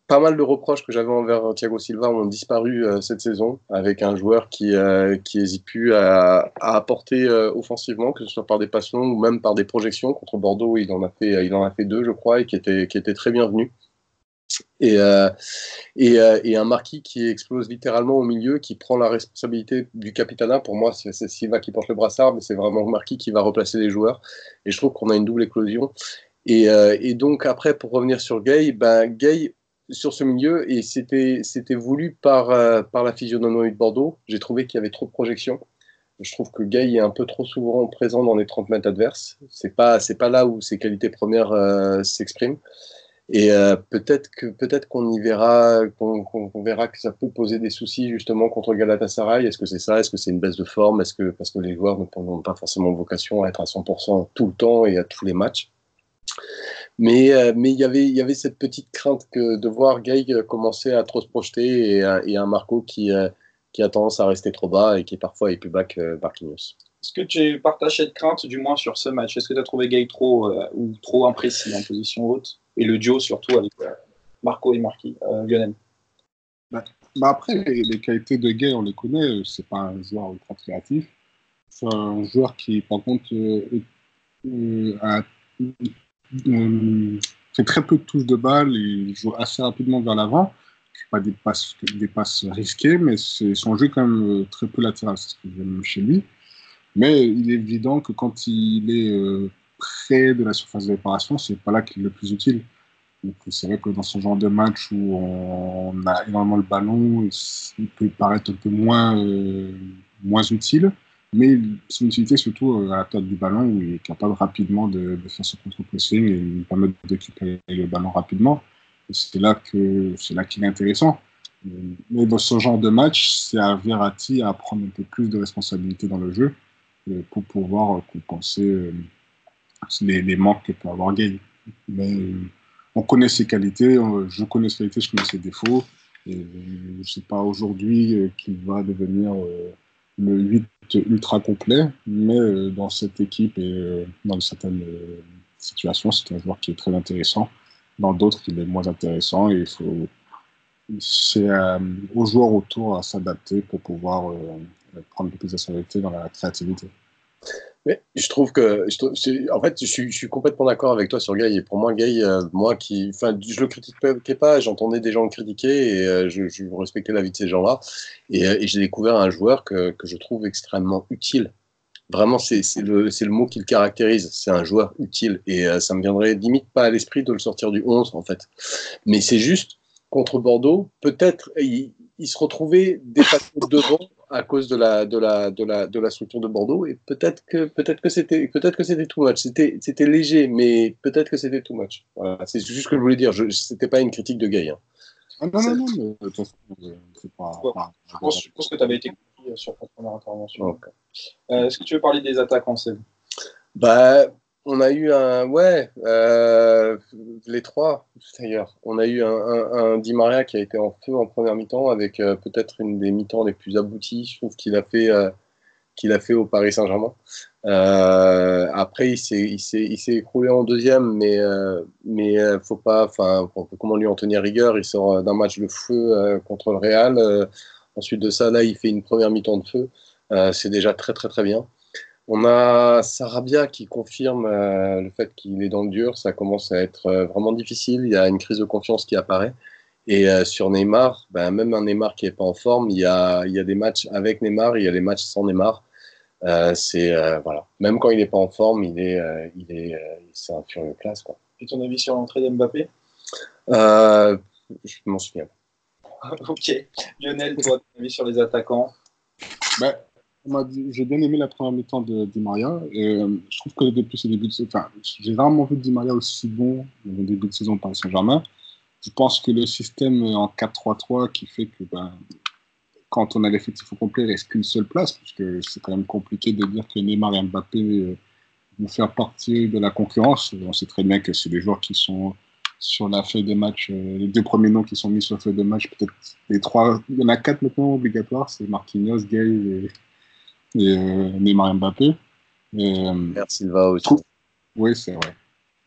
pas mal de reproches que j'avais envers Thiago Silva ont disparu cette saison, avec un joueur qui hésite plus à apporter offensivement, que ce soit par des passes longues ou même par des projections. Contre Bordeaux, il en a fait deux, je crois, et qui était très bienvenu. Et un Marquis qui explose littéralement au milieu, qui prend la responsabilité du capitanat. Pour moi, c'est Silva qui porte le brassard, mais c'est vraiment Marquis qui va replacer les joueurs. Et je trouve qu'on a une double éclosion. Et donc après, pour revenir sur Gay, Gay sur ce milieu, et c'était voulu par la physionomie de Bordeaux. J'ai trouvé qu'il y avait trop de projections. Je trouve que Gay est un peu trop souvent présent dans les 30 mètres adverses. C'est pas là où ses qualités premières s'expriment. Et peut-être qu'on y verra, qu'on verra que ça peut poser des soucis justement contre Galatasaray. Est-ce que c'est ça? Est-ce que c'est une baisse de forme? Parce que les joueurs n'ont pas forcément vocation à être à 100% tout le temps et à tous les matchs? Mais il y avait cette petite crainte de voir Gay commencer à trop se projeter et un Marco qui a tendance à rester trop bas et qui parfois est plus bas que Marquinhos. Est-ce que tu partages cette crainte, du moins sur ce match? Est-ce que tu as trouvé Gay trop imprécis en position haute? Et le duo surtout avec Marco et Marquis, Lionel? Après, les qualités de Gay, on les connaît. C'est pas un joueur ultra créatif. C'est un joueur qui, par contre, fait très peu de touches de balle. Il joue assez rapidement vers l'avant. Pas des passes risquées, mais son jeu est quand même très peu latéral. C'est ce que j'aime chez lui. Mais il est évident que quand il est près de la surface de réparation, c'est pas là qu'il est le plus utile. Donc c'est vrai que dans ce genre de match où on a énormément le ballon, il peut paraître un peu moins utile, mais son utilité surtout à la tête du ballon où il est capable rapidement de faire ce contre-pressing et lui permettre de récupérer le ballon rapidement. Et c'est là qu'il est intéressant. Mais dans ce genre de match, c'est à Verratti à prendre un peu plus de responsabilité dans le jeu pour pouvoir compenser les manques que peut avoir Gay. Mais on connaît ses qualités, je connais ses qualités, je connais ses défauts. Et je sais pas aujourd'hui qu'il va devenir le 8 ultra complet, mais dans cette équipe et dans certaines situations, c'est un joueur qui est très intéressant. Dans d'autres, il est moins intéressant et il faut c'est aux joueurs autour à s'adapter pour pouvoir prendre plus de responsabilité dans la créativité. Mais je trouve que, en fait, je suis complètement d'accord avec toi sur Gay. Et pour moi, Gay, je le critiquais pas, j'entendais des gens le critiquer et je respectais l'avis de ces gens-là. Et j'ai découvert un joueur que je trouve extrêmement utile. Vraiment, c'est le mot qui le caractérise. C'est un joueur utile. Et ça me viendrait limite pas à l'esprit de le sortir du 11, en fait. Mais c'est juste, contre Bordeaux, peut-être, il se retrouvait dépassé devant à cause de la structure de Bordeaux. Et peut-être que c'était too much. C'était léger, mais peut-être que c'était too much. Voilà, c'est juste ce que je voulais dire. C'était pas une critique de Gay. Hein. Ah non, non, non, mais de toute façon, c'est pas. Ouais, je pense que tu avais été compris sur ta première intervention. Okay. Est-ce que tu veux parler des attaquants, Seb? Bah, on a eu les trois d'ailleurs. On a eu un Di Maria qui a été en feu en première mi-temps avec peut-être une des mi-temps les plus abouties. Je trouve qu'il a fait au Paris Saint-Germain. Après, il s'est écroulé en deuxième, mais faut pas, enfin, comment lui en tenir rigueur? Il sort d'un match de feu contre le Real. Ensuite de ça, là, il fait une première mi-temps de feu. C'est déjà très, très, très bien. On a Sarabia qui confirme le fait qu'il est dans le dur. Ça commence à être vraiment difficile. Il y a une crise de confiance qui apparaît. Et sur Neymar, même un Neymar qui n'est pas en forme, il y a des matchs avec Neymar, il y a les matchs sans Neymar. Voilà. Même quand il n'est pas en forme, c'est un furieux classe, quoi. Et ton avis sur l'entrée d'Mbappé? Je m'en souviens. Ok. Lionel, toi, ton avis sur les attaquants? J'ai bien aimé la première mi-temps de Di Maria. Et, je trouve que depuis ce début de saison, j'ai rarement vu Di Maria aussi bon au début de saison par Saint-Germain. Je pense que le système en 4-3-3 qui fait que quand on a l'effectif au complet, il ne reste qu'une seule place, puisque c'est quand même compliqué de dire que Neymar et Mbappé vont faire partie de la concurrence. On sait très bien que c'est des joueurs qui sont sur la feuille de match, les deux premiers noms qui sont mis sur la feuille de match, peut-être les trois, il y en a quatre maintenant obligatoires, c'est Marquinhos, Gay et Neymar Mbappé. Merci Silva aussi. Oui, c'est vrai.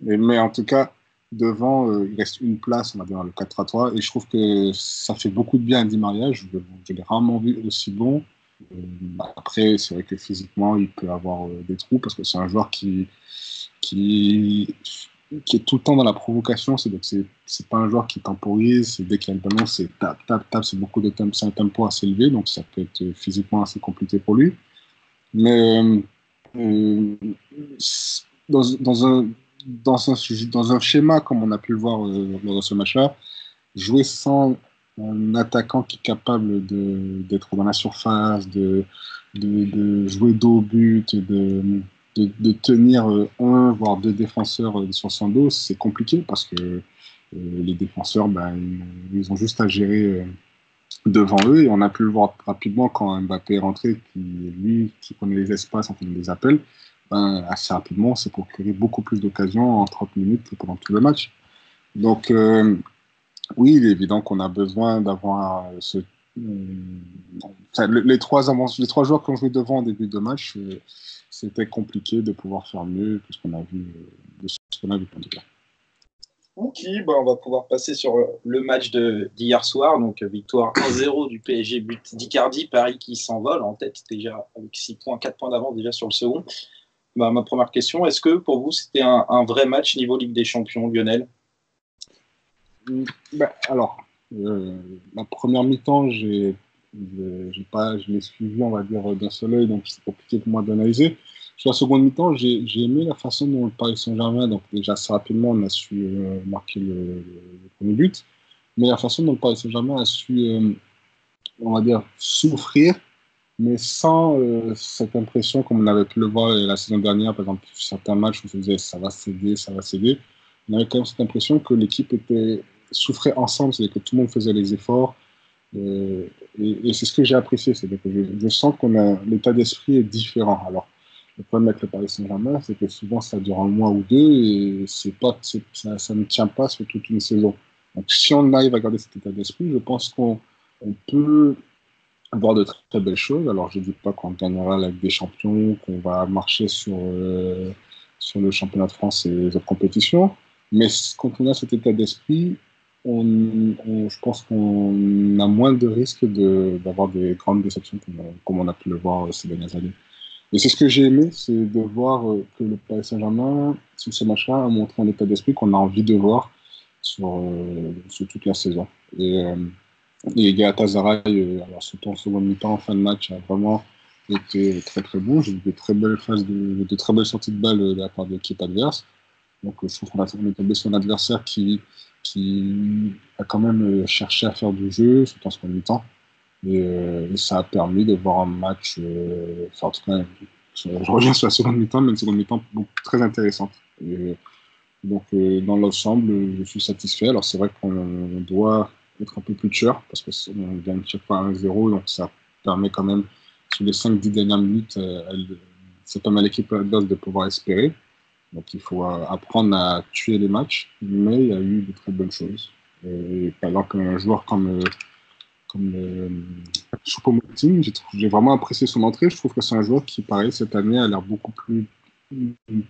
Mais en tout cas, devant, il reste une place, on va dire, dans le 4-3-3. Et je trouve que ça fait beaucoup de bien à Di Maria. Je l'ai rarement vu aussi bon. Après, c'est vrai que physiquement, il peut avoir des trous parce que c'est un joueur qui est tout le temps dans la provocation. C'est pas un joueur qui temporise. Dès qu'il y a le ballon, c'est tap, tap, tap. C'est beaucoup de tempo, c'est un tempo assez élevé. Donc, ça peut être physiquement assez compliqué pour lui. Mais dans un schéma, comme on a pu le voir lors de ce match-là, jouer sans un attaquant qui est capable d'être dans la surface, de jouer dos au but, de tenir un, voire deux défenseurs sur son dos, c'est compliqué parce que les défenseurs, ils ont juste à gérer devant eux, et on a pu le voir rapidement quand Mbappé est rentré, qui prenait les espaces, en faisant des appels, assez rapidement, c'est procuré beaucoup plus d'occasions en 30 minutes que pendant tout le match. Donc, oui, il est évident qu'on a besoin d'avoir les trois joueurs qui ont joué devant en début de match, c'était compliqué de pouvoir faire mieux que ce qu'on a vu, en tout cas. Ok, on va pouvoir passer sur le match d'hier soir. Donc, victoire 1-0 du PSG, but d'Icardi, Paris qui s'envole en tête déjà avec 6 points, 4 points d'avance déjà sur le second. Ma première question, est-ce que pour vous c'était un vrai match niveau Ligue des Champions, Lionel? Alors, la première mi-temps, je l'ai suivi, on va dire, d'un seul œil, donc c'est compliqué pour moi d'analyser. Sur la seconde mi-temps, j'ai aimé la façon dont le Paris Saint-Germain, donc déjà assez rapidement, on a su marquer le premier but, mais la façon dont le Paris Saint-Germain a su, on va dire, souffrir, mais sans cette impression, comme on avait pu le voir la saison dernière, par exemple, certains matchs où on se disait ça va céder, ça va céder. On avait quand même cette impression que l'équipe souffrait ensemble, c'est-à-dire que tout le monde faisait les efforts. Et c'est ce que j'ai apprécié, c'est-à-dire que je sens l'état d'esprit est différent. Alors, le problème avec le Paris Saint-Germain, c'est que souvent ça dure un mois ou deux et ça ne tient pas sur toute une saison. Donc, si on arrive à garder cet état d'esprit, je pense qu'on peut avoir de très, très belles choses. Alors, je ne dis pas qu'on gagnera la Ligue des Champions, qu'on va marcher sur le championnat de France et les autres compétitions, mais quand on a cet état d'esprit, je pense qu'on a moins de risques d'avoir des grandes déceptions comme on a pu le voir ces dernières années. Et c'est ce que j'ai aimé, c'est de voir que le Paris Saint-Germain, sur ce match-là, a montré un état d'esprit qu'on a envie de voir sur toute la saison. Et Galatasaray, alors surtout en seconde mi-temps, en fin de match, a vraiment été très très bon. J'ai vu de très belles phases, de très belles sorties de balles de la part de l'équipe adverse. Donc je trouve qu'on est tombé sur un adversaire qui a quand même cherché à faire du jeu, surtout en seconde mi-temps. Et ça a permis de voir un match, enfin, en tout cas, je reviens sur la seconde mi-temps, mais une seconde mi-temps très intéressante. Donc, dans l'ensemble, je suis satisfait. Alors, c'est vrai qu'on doit être un peu plus tueur, parce qu'on gagne chaque fois 1-0, donc ça permet quand même, sur les 5-10 dernières minutes, ça permet à l'équipe adverse de pouvoir espérer. Donc, il faut apprendre à tuer les matchs, mais il y a eu de très bonnes choses. Et par exemple, un joueur comme Choupo-Moting, j'ai vraiment apprécié son entrée. Je trouve que c'est un joueur qui, pareil, cette année, a l'air beaucoup plus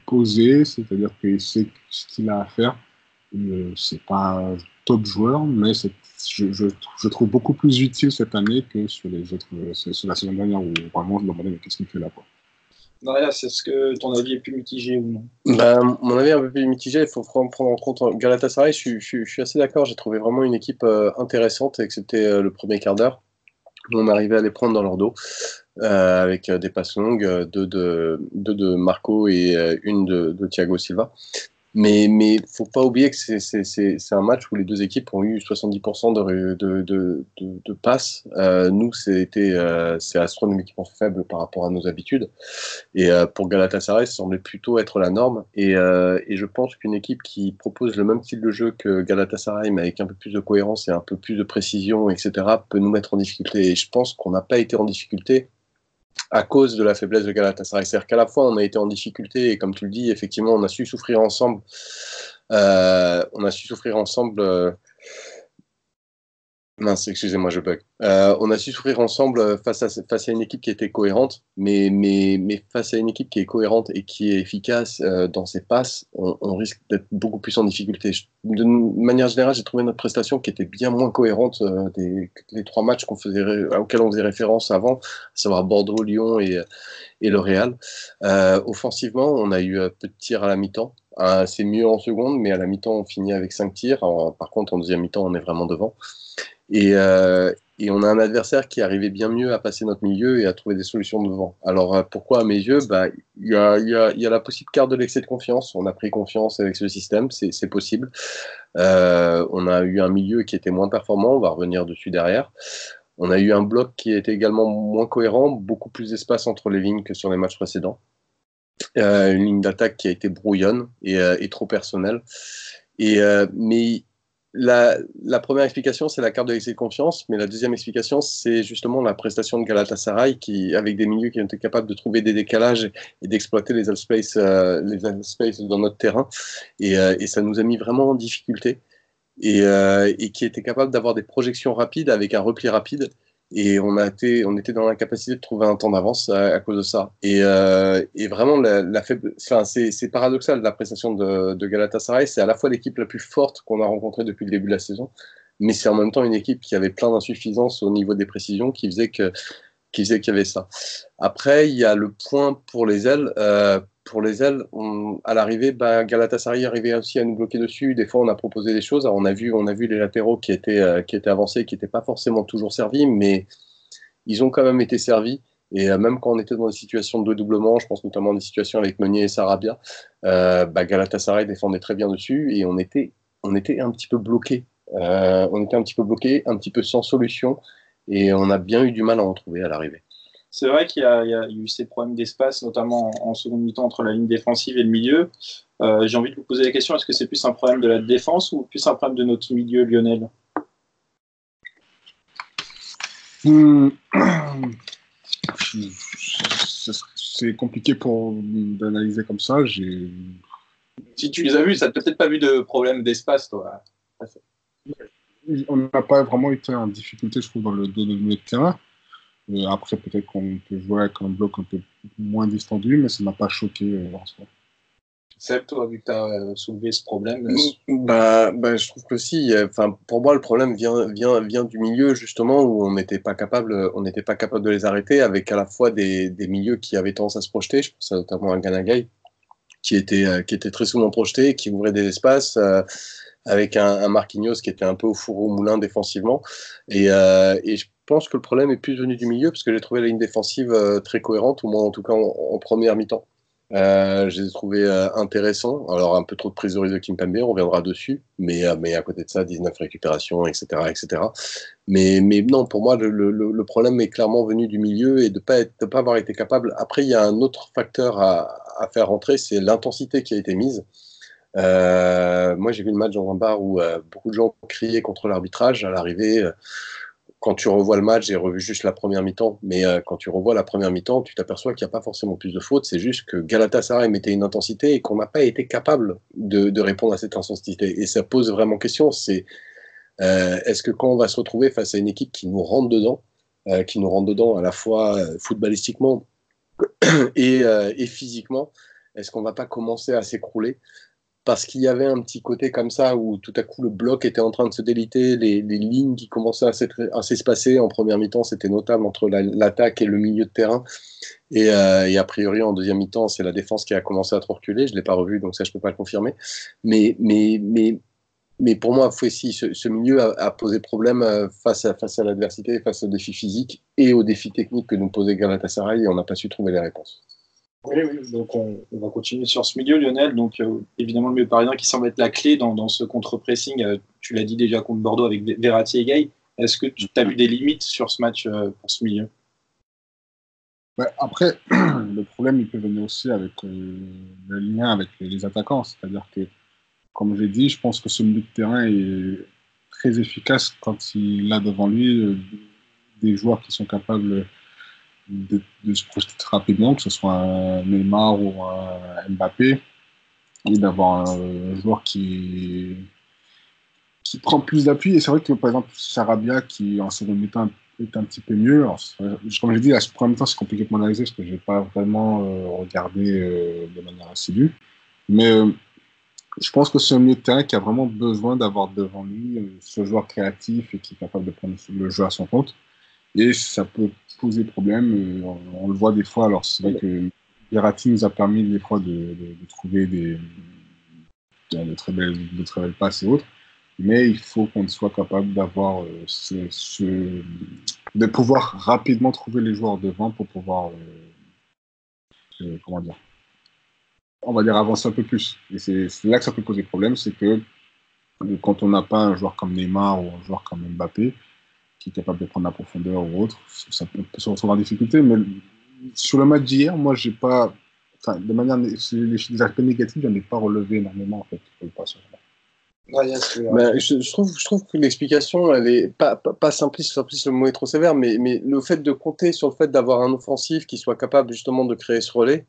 posé, c'est-à-dire qu'il sait ce qu'il a à faire. C'est pas un top joueur, mais je trouve beaucoup plus utile cette année que sur les autres, sur la saison dernière où vraiment je me demandais mais qu'est-ce qu'il fait là, quoi. Maria, est-ce que ton avis est plus mitigé ou non? Mon avis est un peu plus mitigé. Il faut prendre en compte Galatasaray. Je suis assez d'accord. J'ai trouvé vraiment une équipe intéressante, excepté le premier quart d'heure. On arrivait à les prendre dans leur dos avec des passes longues, deux de Marco et une de Thiago Silva. Mais faut pas oublier que c'est un match où les deux équipes ont eu 70% de passes. Nous, c'est astronomiquement faible par rapport à nos habitudes. Et pour Galatasaray, ça semblait plutôt être la norme. Et je pense qu'une équipe qui propose le même style de jeu que Galatasaray, mais avec un peu plus de cohérence et un peu plus de précision, etc., peut nous mettre en difficulté. Et je pense qu'on n'a pas été en difficulté à cause de la faiblesse de Galatasaray. C'est-à-dire qu'à la fois, on a été en difficulté, et comme tu le dis, effectivement, on a su souffrir ensemble. On a su souffrir ensemble. Mince, excusez-moi, je bug. On a su souffrir ensemble face à une équipe qui était cohérente, mais face à une équipe qui est cohérente et qui est efficace dans ses passes, on risque d'être beaucoup plus en difficulté. De manière générale, j'ai trouvé notre prestation qui était bien moins cohérente des trois matchs auxquels on faisait référence avant, à savoir Bordeaux, Lyon et le Real. Offensivement, on a eu peu de tirs à la mi-temps. C'est mieux en seconde, mais à la mi-temps, on finit avec 5 tirs. Par contre, en deuxième mi-temps, on est vraiment devant. Et on a un adversaire qui arrivait bien mieux à passer notre milieu et à trouver des solutions devant. Alors pourquoi à mes yeux? Il y a la possible carte de l'excès de confiance. On a pris confiance avec ce système, c'est possible. On a eu un milieu qui était moins performant, on va revenir dessus derrière. On a eu un bloc qui était également moins cohérent, beaucoup plus d'espace entre les lignes que sur les matchs précédents. Une ligne d'attaque qui a été brouillonne et trop personnelle. Mais la première explication, c'est la carte de l'excès de confiance, mais la deuxième explication, c'est justement la prestation de Galatasaray, avec des milieux qui ont été capables de trouver des décalages et d'exploiter les space dans notre terrain. Et ça nous a mis vraiment en difficulté. Et qui était capable d'avoir des projections rapides avec un repli rapide. Et on était dans l'incapacité de trouver un temps d'avance à cause de ça. Et vraiment, c'est paradoxal, la prestation de Galatasaray. C'est à la fois l'équipe la plus forte qu'on a rencontrée depuis le début de la saison, mais c'est en même temps une équipe qui avait plein d'insuffisances au niveau des précisions qui faisait qu'il y avait ça. Après, il y a le point pour les ailes. Pour les ailes, à l'arrivée, Galatasaray arrivait aussi à nous bloquer dessus. Des fois, on a proposé des choses. Alors, on a vu les latéraux qui étaient avancés, qui n'étaient pas forcément toujours servis, mais ils ont quand même été servis. Et même quand on était dans des situations de doublement, je pense notamment à des situations avec Meunier et Sarabia, Galatasaray défendait très bien dessus et on était un petit peu bloqué. On était un petit peu bloqué, un petit peu sans solution, et on a bien eu du mal à en trouver à l'arrivée. C'est vrai qu'il y a eu ces problèmes d'espace, notamment en seconde mi-temps entre la ligne défensive et le milieu. J'ai envie de vous poser la question, est-ce que c'est plus un problème de la défense ou plus un problème de notre milieu lyonnais? C'est compliqué d'analyser comme ça. Si tu les as vus, ça n'a peut-être pas vu de problème d'espace, toi. On n'a pas vraiment été en difficulté, je trouve, dans le dos de notre terrain. Après, peut-être qu'on peut jouer avec un bloc un peu moins distendu, mais ça ne m'a pas choqué en soi. Seb, toi, vu que tu as soulevé ce problème. Je trouve que si. Enfin, pour moi, le problème vient du milieu justement où on n'était pas capable de les arrêter, avec à la fois des milieux qui avaient tendance à se projeter. Je pense notamment à Ganagay, qui était très souvent projeté, qui ouvrait des espaces, avec un Marquinhos qui était un peu au four au moulin défensivement. Et je pense que le problème est plus venu du milieu, parce que j'ai trouvé la ligne défensive très cohérente, au moins en tout cas en première mi-temps. Je les ai trouvés intéressants. Alors, un peu trop de prise de risque de Kimpembe, on reviendra dessus. Mais à côté de ça, 19 récupérations, etc. etc. Mais non, pour moi, le problème est clairement venu du milieu et de pas avoir été capable. Après, il y a un autre facteur à faire rentrer, c'est l'intensité qui a été mise. Moi, j'ai vu le match dans un bar où beaucoup de gens criaient contre l'arbitrage à l'arrivée. Quand tu revois le match, j'ai revu juste la première mi-temps, mais quand tu revois la première mi-temps, tu t'aperçois qu'il n'y a pas forcément plus de fautes, c'est juste que Galatasaray mettait une intensité et qu'on n'a pas été capable de répondre à cette intensité. Et ça pose vraiment question, c'est est-ce que quand on va se retrouver face à une équipe qui nous rentre dedans à la fois footballistiquement et physiquement, est-ce qu'on va pas commencer à s'écrouler parce qu'il y avait un petit côté comme ça où tout à coup le bloc était en train de se déliter, les lignes qui commençaient à s'espacer en première mi-temps, c'était notable entre l'attaque et le milieu de terrain. Et a priori, en deuxième mi-temps, c'est la défense qui a commencé à trop reculer. Je ne l'ai pas revu, donc ça, je ne peux pas le confirmer. Mais pour moi, Fouessi, ce milieu a posé problème face à l'adversité, face aux défis physiques et aux défis techniques que nous posait Galatasaray, et on n'a pas su trouver les réponses. Oui, donc on va continuer sur ce milieu, Lionel. Donc évidemment, le milieu parisien qui semble être la clé dans ce contre-pressing. Tu l'as dit déjà contre Bordeaux avec Verratti et Gay. Est-ce que tu as vu des limites sur ce match pour ce milieu? Après, le problème, il peut venir aussi avec le lien avec les attaquants. C'est-à-dire que, comme j'ai dit, je pense que ce milieu de terrain est très efficace quand il a devant lui des joueurs qui sont capables de se projeter très rapidement, que ce soit un Neymar ou un Mbappé, et d'avoir un joueur qui prend plus d'appui. Et c'est vrai que, par exemple, Sarabia, qui en seconde mi-temps est un petit peu mieux. Alors, comme j'ai dit, la première mi-temps, c'est compliqué de m'analyser parce que je n'ai pas vraiment regardé de manière assidue. Mais je pense que c'est un milieu de terrain qui a vraiment besoin d'avoir devant lui ce joueur créatif et qui est capable de prendre le jeu à son compte. Et ça peut poser problème. On le voit des fois. Alors, c'est vrai que Verratti nous a permis des fois de trouver de très belles passes et autres. Mais il faut qu'on soit capable d'avoir de pouvoir rapidement trouver les joueurs devant pour pouvoir, comment dire, on va dire avancer un peu plus. Et c'est là que ça peut poser problème, c'est que quand on n'a pas un joueur comme Neymar ou un joueur comme Mbappé, qui est capable de prendre la profondeur ou autre, ça peut se retrouver en difficulté. Mais sur le match d'hier, moi, j'ai pas, enfin, de manière, les aspects négatifs, j'en ai pas relevé énormément, en fait, pour le passage. Je trouve que l'explication, elle est pas simpliste, le mot est trop sévère, mais le fait de compter sur le fait d'avoir un offensif qui soit capable justement de créer ce relais,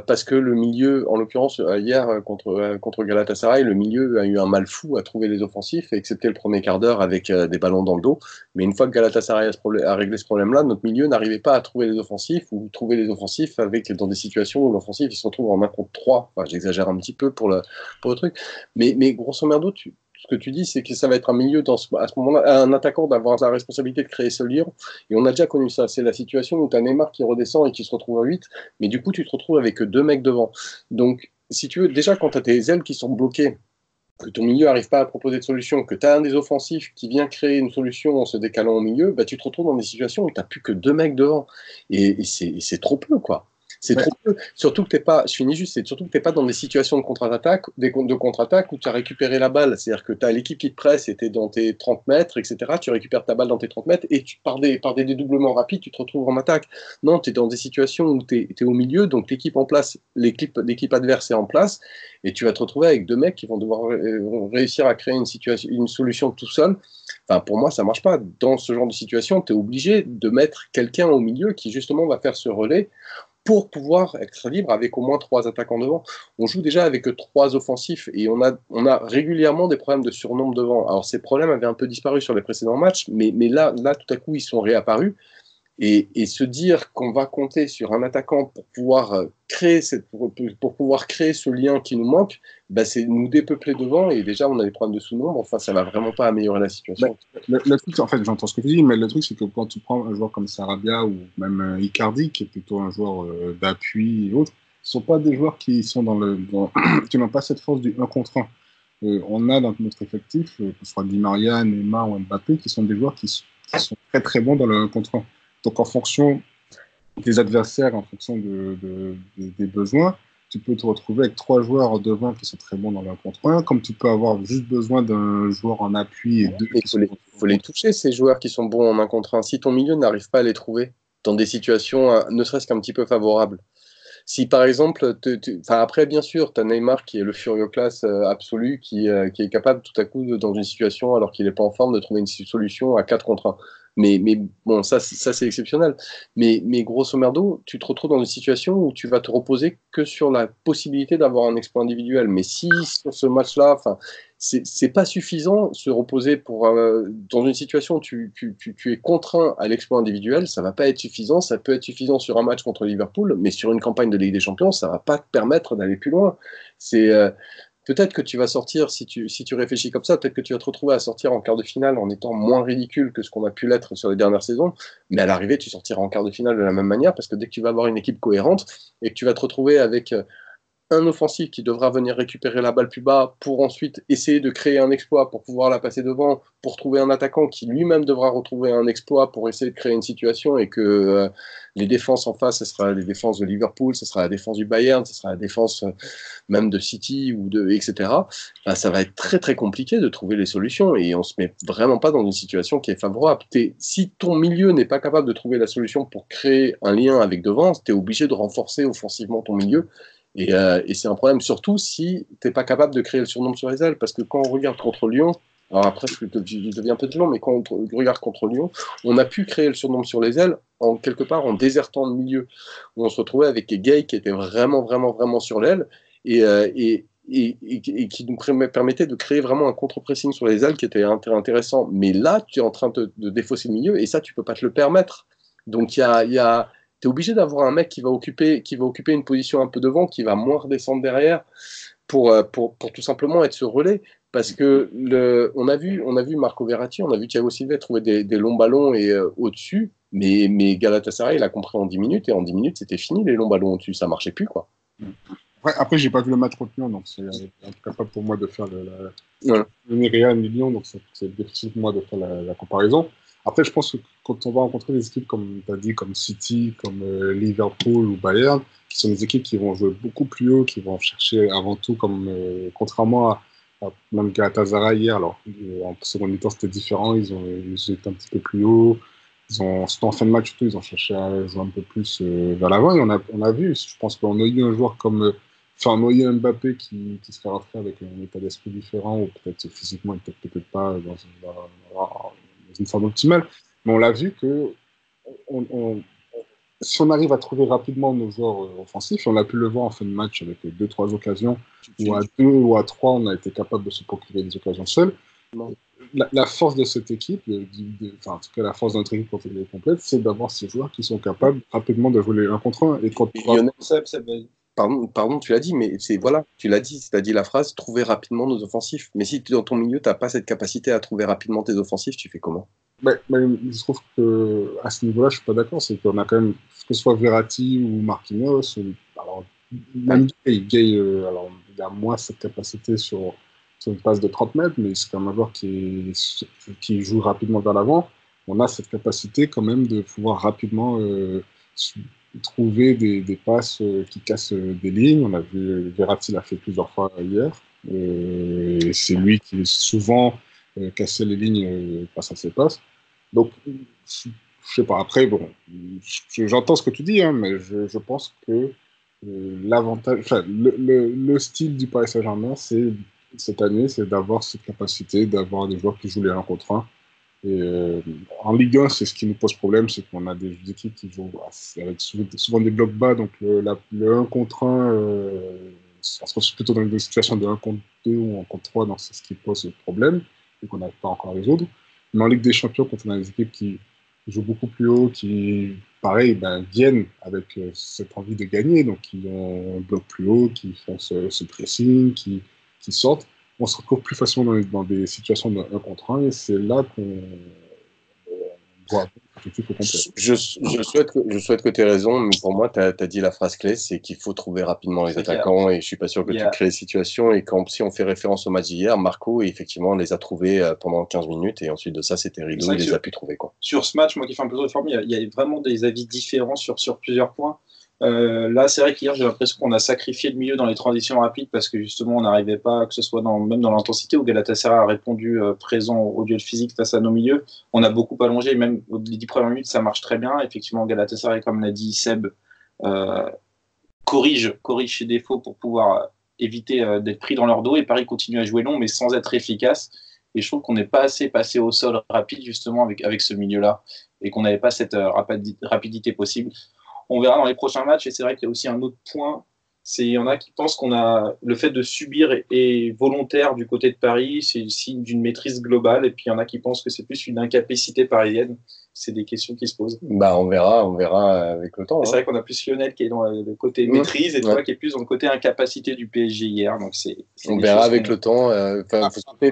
parce que le milieu, en l'occurrence hier contre Galatasaray, le milieu a eu un mal fou à trouver les offensifs, excepté le premier quart d'heure avec des ballons dans le dos. Mais une fois que Galatasaray a réglé ce problème-là, notre milieu n'arrivait pas à trouver les offensifs ou trouver les offensifs dans des situations où l'offensif il se retrouve en 1 contre 3. Enfin, j'exagère un petit peu pour le truc. Mais grosso merdo, ce que tu dis, c'est que ça va être un milieu à ce moment-là, un attaquant d'avoir la responsabilité de créer ce lien. Et on a déjà connu ça. C'est la situation où tu as Neymar qui redescend et qui se retrouve à 8, mais du coup, tu te retrouves avec 2 mecs devant. Donc, si tu veux, déjà, quand tu as tes ailes qui sont bloquées, que ton milieu n'arrive pas à proposer de solution, que tu as un des offensifs qui vient créer une solution en se décalant au milieu, bah, tu te retrouves dans des situations où tu n'as plus que 2 mecs devant. Et c'est trop peu, quoi. C'est trop peu. Surtout que je finis juste, c'est surtout que t'es pas dans des situations de contre-attaque, où tu as récupéré la balle. C'est-à-dire que tu as l'équipe qui te presse et tu es dans tes 30 mètres, etc. Tu récupères ta balle dans tes 30 mètres et par des dédoublements rapides, tu te retrouves en attaque. Non, tu es dans des situations où tu es au milieu, donc l'équipe en place, l'équipe adverse est en place et tu vas te retrouver avec 2 mecs qui vont devoir réussir à créer une solution tout seul. Enfin, pour moi, ça marche pas. Dans ce genre de situation, tu es obligé de mettre quelqu'un au milieu qui justement va faire ce relais pour pouvoir être libre avec au moins 3 attaquants devant. On joue déjà avec 3 offensifs et on a régulièrement des problèmes de surnombre devant. Alors ces problèmes avaient un peu disparu sur les précédents matchs, mais là tout à coup ils sont réapparus Et se dire qu'on va compter sur un attaquant pour pouvoir pour pouvoir créer ce lien qui nous manque, bah c'est nous dépeupler devant, et déjà on a des problèmes de sous-nombre, enfin ça va vraiment pas améliorer la situation. Le truc, en fait, j'entends ce que tu dis, mais le truc, c'est que quand tu prends un joueur comme Sarabia ou même Icardi, qui est plutôt un joueur d'appui et autres, ce ne sont pas des joueurs qui sont qui n'ont pas cette force du 1 contre 1. On a dans notre effectif, que ce soit Di Maria, Neymar ou Mbappé, qui sont des joueurs qui sont très très bons dans le 1 contre 1. Donc en fonction des adversaires, en fonction des besoins, tu peux te retrouver avec 3 joueurs devant qui sont très bons dans le 1 contre 1, comme tu peux avoir juste besoin d'un joueur en appui et deux Il faut les toucher, ces joueurs qui sont bons en 1 contre 1. Si ton milieu n'arrive pas à les trouver dans des situations ne serait-ce qu'un petit peu favorables. Si par exemple, après bien sûr, tu as Neymar qui est le Furio class absolu, qui est capable tout à coup, dans une situation alors qu'il n'est pas en forme, de trouver une solution à 4 contre 1. Mais bon, ça c'est exceptionnel. Mais grosso merdo, tu te retrouves dans une situation où tu vas te reposer que sur la possibilité d'avoir un exploit individuel. Mais si sur ce match-là, c'est pas suffisant se reposer dans une situation où tu es contraint à l'exploit individuel, ça va pas être suffisant. Ça peut être suffisant sur un match contre Liverpool, mais sur une campagne de Ligue des Champions, ça va pas te permettre d'aller plus loin. Peut-être que tu vas sortir, si tu réfléchis comme ça, peut-être que tu vas te retrouver à sortir en quart de finale en étant moins ridicule que ce qu'on a pu l'être sur les dernières saisons, mais à l'arrivée, tu sortiras en quart de finale de la même manière, parce que dès que tu vas avoir une équipe cohérente et que tu vas te retrouver avec un offensif qui devra venir récupérer la balle plus bas pour ensuite essayer de créer un exploit pour pouvoir la passer devant, pour trouver un attaquant qui lui-même devra retrouver un exploit pour essayer de créer une situation, et que les défenses en face, ce sera les défenses de Liverpool, ce sera la défense du Bayern, ce sera la défense même de City, etc. Enfin, ça va être très très compliqué de trouver les solutions, et on se met vraiment pas dans une situation qui est favorable. Si ton milieu n'est pas capable de trouver la solution pour créer un lien avec devant, tu es obligé de renforcer offensivement ton milieu. Et c'est un problème, surtout si tu n'es pas capable de créer le surnombre sur les ailes. Parce que quand on regarde contre Lyon, alors après, je deviens un peu de long, mais quand on regarde contre Lyon, on a pu créer le surnombre sur les ailes quelque part en désertant le milieu, où on se retrouvait avec Gay qui était vraiment, vraiment, vraiment sur l'aile, et qui nous permettait de créer vraiment un contre-pressing sur les ailes qui était intéressant. Mais là, tu es en train de défausser le milieu, et ça, tu ne peux pas te le permettre. Donc, tu es obligé d'avoir un mec qui va occuper une position un peu devant, qui va moins redescendre derrière pour tout simplement être ce relais. Parce que on a vu Marco Verratti, on a vu Thiago Silva trouver des longs ballons et au-dessus, mais Galatasaray il a compris en 10 minutes, et en 10 minutes c'était fini, les longs ballons au-dessus, ça marchait plus, quoi. Après, j'ai pas vu le match contre Lyon, donc c'est incapable pour moi de faire Ouais. le Real ni Lyon, donc c'est difficile pour moi de faire la comparaison. Après, je pense que quand on va rencontrer des équipes, comme tu as dit, comme City, comme Liverpool ou Bayern, qui sont des équipes qui vont jouer beaucoup plus haut, qui vont chercher avant tout, contrairement à même Galatasaray hier, alors en seconde mi-temps c'était différent, ils étaient un petit peu plus haut, surtout en fin de match, ils ont cherché à jouer un peu plus vers l'avant, et on a vu, je pense qu'on a eu un joueur comme on a eu Mbappé qui serait rentré avec un état d'esprit différent, ou peut-être physiquement, il n'était peut-être pas dans une forme optimale. Mais on l'a vu que si on arrive à trouver rapidement nos joueurs offensifs, on a pu le voir en fin de match avec 2-3 occasions, ou à 2 ou à 3, on a été capable de se procurer des occasions seules. La force de cette équipe, en tout cas la force de notre équipe quand elle est complète, c'est d'avoir ces joueurs qui sont capables rapidement de jouer les 1 contre 1. Et quand Pardon, tu l'as dit, mais tu l'as dit la phrase, trouver rapidement nos offensifs. Mais si dans ton milieu, tu n'as pas cette capacité à trouver rapidement tes offensifs, tu fais comment? Mais je trouve qu'à ce niveau-là, je ne suis pas d'accord. C'est qu'on a quand même, que ce soit Verratti ou Marquinhos, alors, même Gay, alors, il a moins cette capacité sur une passe de 30 mètres, mais c'est quand même un joueur qui joue rapidement vers l'avant. On a cette capacité quand même de pouvoir rapidement trouver des passes qui cassent des lignes. On a vu Verratti l'a fait plusieurs fois hier. Et c'est lui qui souvent cassait les lignes grâce à ses passes. Donc, je sais pas. Après, bon, j'entends ce que tu dis, hein, mais je pense que l'avantage, le style du Paris Saint-Germain, cette année, c'est d'avoir cette capacité, d'avoir des joueurs qui jouent les 1 contre 1. Et en Ligue 1, c'est ce qui nous pose problème, c'est qu'on a des équipes qui jouent avec souvent des blocs bas, donc le 1 contre 1, on se retrouve plutôt dans des situations de 1 contre 2 ou 1 contre 3, donc c'est ce qui pose problème et qu'on n'arrive pas encore à résoudre. Mais en Ligue des Champions, quand on a des équipes qui jouent beaucoup plus haut, qui, pareil, viennent avec cette envie de gagner, donc qui ont un bloc plus haut, qui font ce pressing, qui sortent, on se retrouve plus facilement dans des situations de 1 contre 1, et c'est là qu'on doit avoir l'équipe au complet. Je souhaite que tu aies raison, mais pour moi, tu as dit la phrase clé, c'est qu'il faut trouver rapidement les attaquants, et je suis pas sûr que tu crées les situations. Et si on fait référence au match d'hier, Marco, effectivement, les a trouvés pendant 15 minutes, et ensuite de ça, c'était rideau, il les a pu trouver, quoi. Sur ce match, moi qui fais un peu de forme, il y a vraiment des avis différents sur plusieurs points. Là, c'est vrai qu'hier, j'ai l'impression qu'on a sacrifié le milieu dans les transitions rapides parce que justement, on n'arrivait pas, que ce soit même dans l'intensité où Galatasaray a répondu présent au duel physique face à nos milieux. On a beaucoup allongé, même les 10 premières minutes, ça marche très bien. Effectivement, Galatasaray, comme l'a dit Seb, corrige ses défauts pour pouvoir éviter d'être pris dans leur dos, et Paris continue à jouer long, mais sans être efficace. Et je trouve qu'on n'est pas assez passé au sol rapide, justement, avec ce milieu-là, et qu'on n'avait pas cette rapidité possible. On verra dans les prochains matchs, et c'est vrai qu'il y a aussi un autre point, c'est il y en a qui pensent qu'on a le fait de subir est volontaire du côté de Paris, c'est le signe d'une maîtrise globale, et puis il y en a qui pensent que c'est plus une incapacité parisienne. C'est des questions qui se posent. On verra avec le temps. C'est vrai qu'on a plus Lionel qui est dans le côté maîtrise, et toi qui est plus dans le côté incapacité du PSG hier. Donc on verra avec le temps.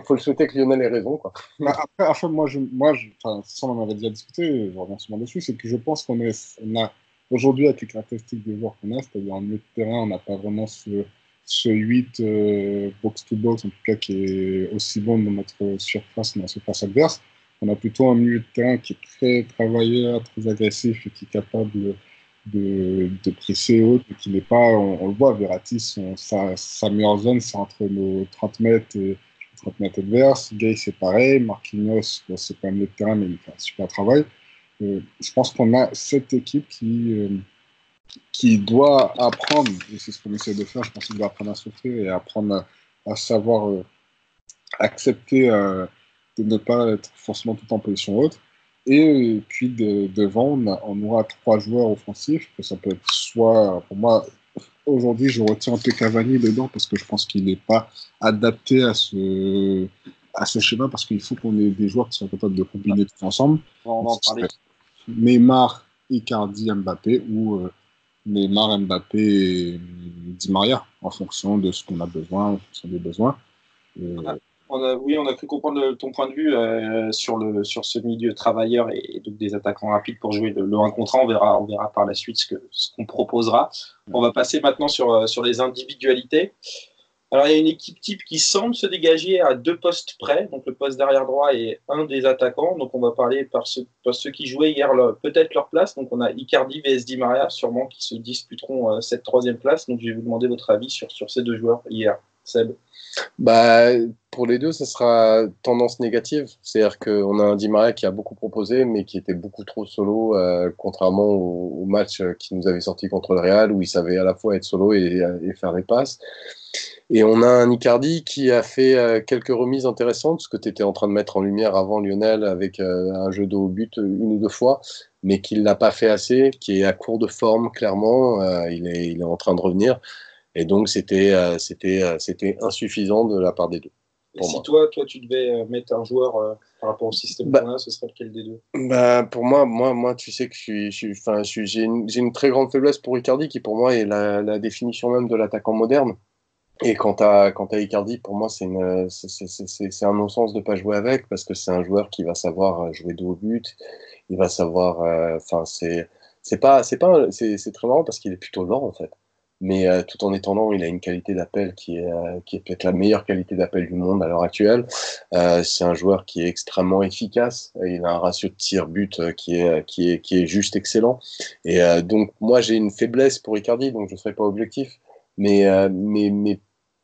Faut le souhaiter que Lionel ait raison, quoi. Après, moi, ça on en avait déjà discuté, je reviens souvent dessus, c'est que je pense qu'on a aujourd'hui, avec les caractéristiques des joueurs qu'on a, c'est-à-dire en milieu de terrain, on n'a pas vraiment ce 8 box-to-box, en tout cas, qui est aussi bon dans notre surface adverse. On a plutôt un milieu de terrain qui est très travailleur, très agressif et qui est capable de presser haut, et qui n'est pas, on le voit, Verratti, sa meilleure zone, c'est entre nos 30 mètres et 30 mètres adverses. Gay, c'est pareil. Marquinhos, c'est pas un milieu de terrain, mais il fait un super travail. Je pense qu'on a cette équipe qui doit apprendre, et c'est ce qu'on essaie de faire, je pense qu'il doit apprendre à souffrir et apprendre à savoir accepter de ne pas être forcément tout en position haute. Et puis devant, on aura 3 joueurs offensifs, que ça peut être soit, pour moi, aujourd'hui, je retiens un peu Cavani dedans parce que je pense qu'il n'est pas adapté à ce schéma, parce qu'il faut qu'on ait des joueurs qui sont capables de combiner tout ensemble. On va en parler. Neymar, Icardi, Mbappé, ou Neymar, Mbappé et Di Maria, en fonction de ce qu'on a besoin, en fonction des besoins. On a cru comprendre ton point de vue sur ce milieu travailleur et donc des attaquants rapides pour jouer le 1 contre 1. On verra par la suite ce qu'on proposera. On va passer maintenant sur les individualités. Alors, il y a une équipe type qui semble se dégager à 2 postes près, donc le poste d'arrière droit et un des attaquants. Donc, on va parler par ceux qui jouaient hier peut-être leur place. Donc, on a Icardi vs Di Maria, sûrement, qui se disputeront cette 3e place. Donc, je vais vous demander votre avis sur ces 2 joueurs hier. Seb. Pour les deux, ça sera tendance négative. C'est-à-dire qu'on a un Di Maria qui a beaucoup proposé, mais qui était beaucoup trop solo, contrairement au match qui nous avait sorti contre le Real, où il savait à la fois être solo et faire des passes. Et on a un Icardi qui a fait quelques remises intéressantes, ce que tu étais en train de mettre en lumière avant, Lionel, avec un jeu de haut but 1 ou 2 fois, mais qui ne l'a pas fait assez, qui est à court de forme, clairement. Il est en train de revenir. Et donc, c'était insuffisant de la part des deux. Et si toi, tu devais mettre un joueur par rapport au système qu'on a, ce serait lequel des deux? Pour moi, tu sais que j'ai une très grande faiblesse pour Icardi, qui pour moi est la définition même de l'attaquant moderne. Et quant à Icardi, pour moi, c'est un non-sens de pas jouer avec, parce que c'est un joueur qui va savoir jouer de haut but. Il va savoir, c'est très marrant parce qu'il est plutôt lent en fait. Mais tout en étant lent, il a une qualité d'appel qui est peut-être la meilleure qualité d'appel du monde à l'heure actuelle. C'est un joueur qui est extrêmement efficace. Il a un ratio de tir-but qui est juste excellent. Et donc moi, j'ai une faiblesse pour Icardi, donc je ne serai pas objectif. Mais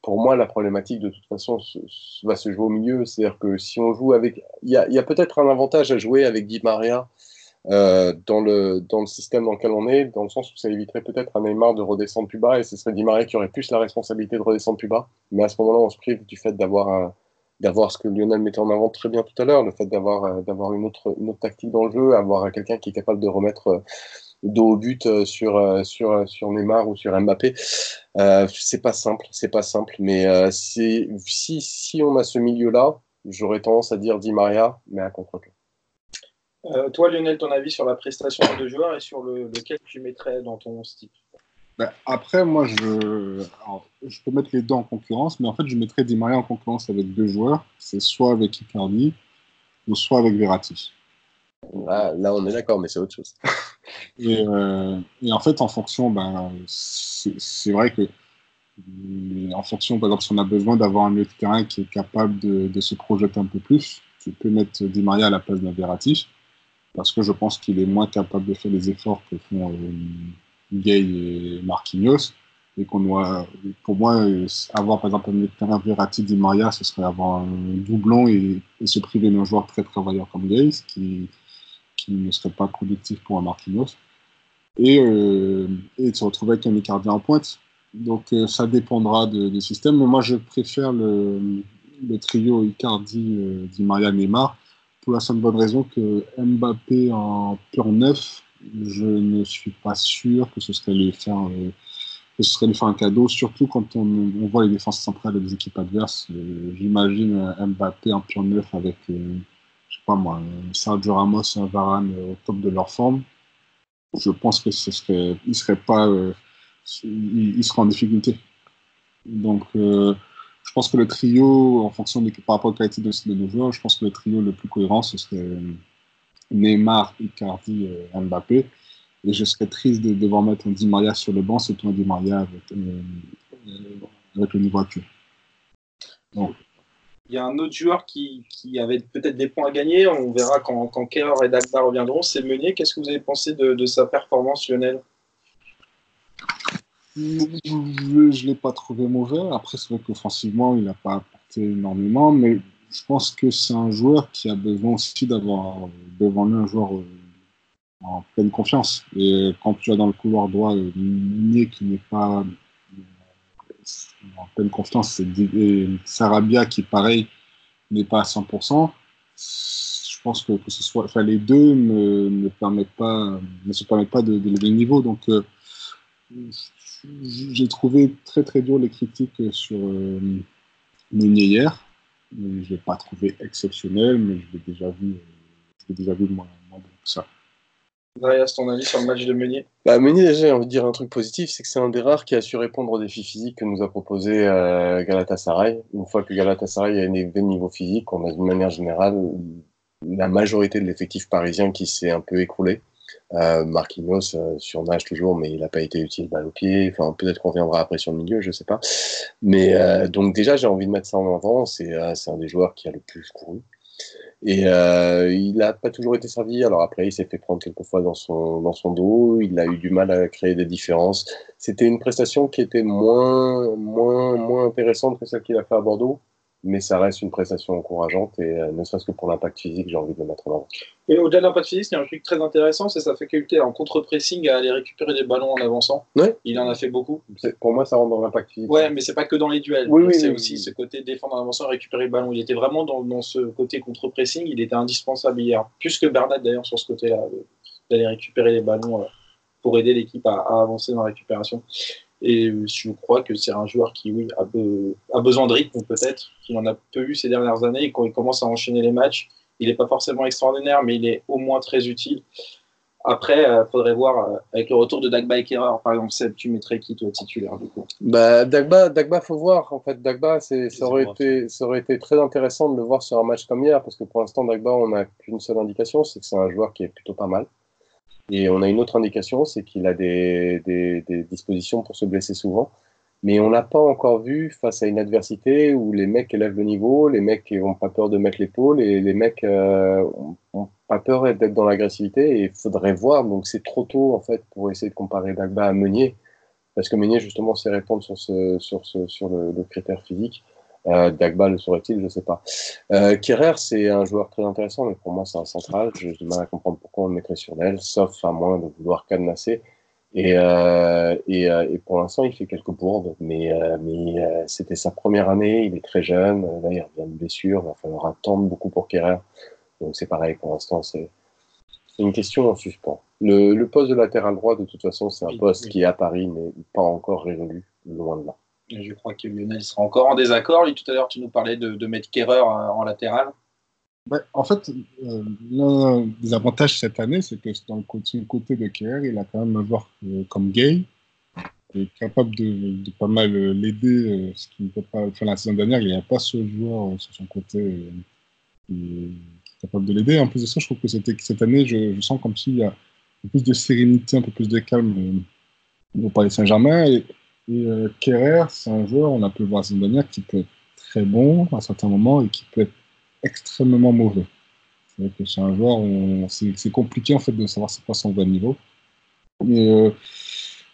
pour moi, la problématique, de toute façon, va se jouer au milieu. C'est-à-dire que si on joue avec... Il y a peut-être un avantage à jouer avec Di Maria dans le système dans lequel on est, dans le sens où ça éviterait peut-être à Neymar de redescendre plus bas, et ce serait Di Maria qui aurait plus la responsabilité de redescendre plus bas. Mais à ce moment-là, on se prive du fait d'avoir ce que Lionel mettait en avant très bien tout à l'heure, le fait d'avoir une autre tactique dans le jeu, avoir quelqu'un qui est capable de remettre dos au but sur Neymar ou sur Mbappé. C'est pas simple, mais si on a ce milieu-là, j'aurais tendance à dire Di Maria, mais à contre-cœur. Toi, Lionel, ton avis sur la prestation des deux joueurs et sur lequel tu mettrais dans ton style? Ben, après, moi, alors, je peux mettre les deux en concurrence, mais en fait, je mettrais Di Maria en concurrence avec deux joueurs. C'est soit avec Icardi ou soit avec Verratti. Là, on est d'accord, mais c'est autre chose. Et en fait, en fonction, c'est vrai que en fonction, par exemple, si on a besoin d'avoir un milieu de terrain qui est capable de se projeter un peu plus, tu peux mettre Di Maria à la place d'un Verratti, parce que je pense qu'il est moins capable de faire les efforts que font Gay et Marquinhos. Et qu'on doit, pour moi, avoir par exemple un milieu de terrain Verratti Di Maria, ce serait avoir un doublon et se priver d'un joueur très travailleur comme Gay, qui ne serait pas productif pour un Marquinhos. Et de se retrouver avec un Icardi en pointe. Donc ça dépendra du système. Mais moi, je préfère le trio Icardi, Di Maria, Neymar, pour la simple bonne raison que Mbappé en pur neuf, je ne suis pas sûr que ce serait lui faire un cadeau, surtout quand on voit les défenses centrales des équipes adverses. J'imagine Mbappé en pur neuf avec, je sais pas moi, Sergio Ramos, Varane au top de leur forme. Je pense que il serait pas, il serait en difficulté. Donc, je pense que le trio, en fonction par rapport à la qualité de nos joueurs, je pense que le trio le plus cohérent, ce serait Neymar, Icardi, Mbappé. Et je serais triste de devoir mettre un Di Maria sur le banc, surtout un Di Maria avec le niveau actuel. Donc, Il y a un autre joueur qui avait peut-être des points à gagner. On verra quand Kerr et Dagba reviendront. C'est Meunier. Qu'est-ce que vous avez pensé de sa performance, Lionel? je ne l'ai pas trouvé mauvais. Après, c'est vrai qu'offensivement, il n'a pas apporté énormément, mais je pense que c'est un joueur qui a besoin aussi d'avoir devant lui un joueur en pleine confiance. Et quand tu as dans le couloir droit Meunier qui n'est pas en pleine confiance, et Sarabia qui, pareil, n'est pas à 100%, je pense que ce soit, enfin, les deux ne se permettent pas de lever le niveau. Donc, j'ai trouvé très très dur les critiques sur Meunier hier. Je ne l'ai pas trouvé exceptionnel, mais je l'ai déjà vu moins bon que ça. Darius, ton avis sur le match de Meunier? Meunier, déjà, j'ai envie de dire un truc positif, c'est que c'est un des rares qui a su répondre aux défis physiques que nous a proposé Galatasaray. Une fois que Galatasaray a élevé le niveau physique, on a d'une manière générale la majorité de l'effectif parisien qui s'est un peu écroulé. Marquinhos surnage toujours, mais il n'a pas été utile balle au pied. Enfin, peut-être qu'on reviendra après sur le milieu, je sais pas. Mais donc déjà, j'ai envie de mettre ça en avant. C'est un des joueurs qui a le plus couru. Et il n'a pas toujours été servi. Alors après, il s'est fait prendre quelques fois dans son dos. Il a eu du mal à créer des différences. C'était une prestation qui était moins intéressante que celle qu'il a fait à Bordeaux. Mais ça reste une prestation encourageante et ne serait-ce que pour l'impact physique, j'ai envie de le mettre en avant. Et au-delà de l'impact physique, il y a un truc très intéressant, c'est sa faculté en contre-pressing à aller récupérer des ballons en avançant. Ouais. Il en a fait beaucoup. Pour moi, ça rentre dans l'impact physique. Ouais, mais c'est pas que dans les duels. Oui, c'est oui, aussi oui. ce côté défendre en avançant et récupérer le ballon. Il était vraiment dans ce côté contre-pressing. Il était indispensable hier. Plus que Bernat d'ailleurs sur ce côté-là, d'aller récupérer les ballons pour aider l'équipe à avancer dans la récupération. Et je crois que c'est un joueur qui, oui, a besoin de rythme peut-être, qu'il en a peu eu ces dernières années. Et quand il commence à enchaîner les matchs, il n'est pas forcément extraordinaire, mais il est au moins très utile. Après, il faudrait voir avec le retour de Dagba et Kerrer, par exemple, Seb, tu mettrais qui toi titulaire du coup? Dagba, faut voir. En fait, Dagba, ça aurait été très intéressant de le voir sur un match comme hier, parce que pour l'instant, Dagba, on n'a qu'une seule indication, c'est que c'est un joueur qui est plutôt pas mal. Et on a une autre indication, c'est qu'il a des dispositions pour se blesser souvent. Mais on n'a pas encore vu, face à une adversité où les mecs élèvent le niveau, les mecs n'ont pas peur de mettre l'épaule et les mecs n'ont pas peur d'être dans l'agressivité. Et il faudrait voir, donc c'est trop tôt en fait pour essayer de comparer Dagba à Meunier, parce que Meunier justement sait répondre sur le critère physique. Dagba le saurait-il, je ne sais pas. Kerrer, c'est un joueur très intéressant, mais pour moi c'est un central. J'ai du mal à comprendre pourquoi on le mettrait sur l'aile, sauf à moins de vouloir cadenasser. Et pour l'instant, il fait quelques bourdes, mais c'était sa première année, il est très jeune, là il revient de blessure, il va falloir attendre beaucoup pour Kerrer. Donc c'est pareil, pour l'instant, c'est une question en suspens. Le poste de latéral droit, de toute façon, c'est un poste qui est à Paris, mais pas encore résolu, loin de là. Je crois que Lionel sera encore en désaccord. Et tout à l'heure, tu nous parlais de mettre Kerrer en latéral. Ouais, en fait, l'un des avantages cette année, c'est que dans le côté de Kerr, il a quand même un joueur comme Gay, qui est capable de pas mal l'aider, ce qui n'était pas. Enfin, la saison dernière, il n'y avait pas ce joueur sur son côté qui est capable de l'aider. En plus de ça, je trouve que cette année, je sens comme s'il y a un peu plus de sérénité, un peu plus de calme au Paris Saint-Germain. Et Kerrer, c'est un joueur, on a pu le voir la saison dernière, qui peut être très bon à certains moments et qui peut être extrêmement mauvais. C'est vrai que c'est un joueur, c'est compliqué en fait de savoir c'est quoi son vrai niveau. Et, euh,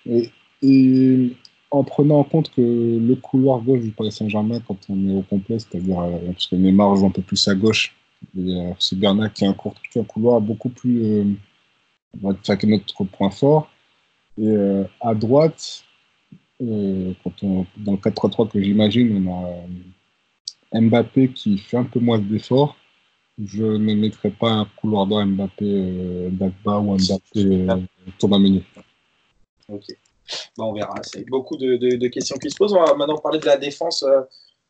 et, et en prenant en compte que le couloir gauche du Paris Saint-Germain, quand on est au complet, c'est-à-dire parce que Neymar joue un peu plus à gauche, et c'est Bernat qui a un couloir beaucoup plus, on va dire que notre point fort. Et à droite, dans le 4-3-3 que j'imagine, on a Mbappé qui fait un peu moins d'efforts. Je ne mettrai pas un couloir droit Mbappé Dagba ou Mbappé Thomas Meunier. Ok. Bon, on verra. C'est beaucoup de questions qui se posent. On va maintenant parler de la défense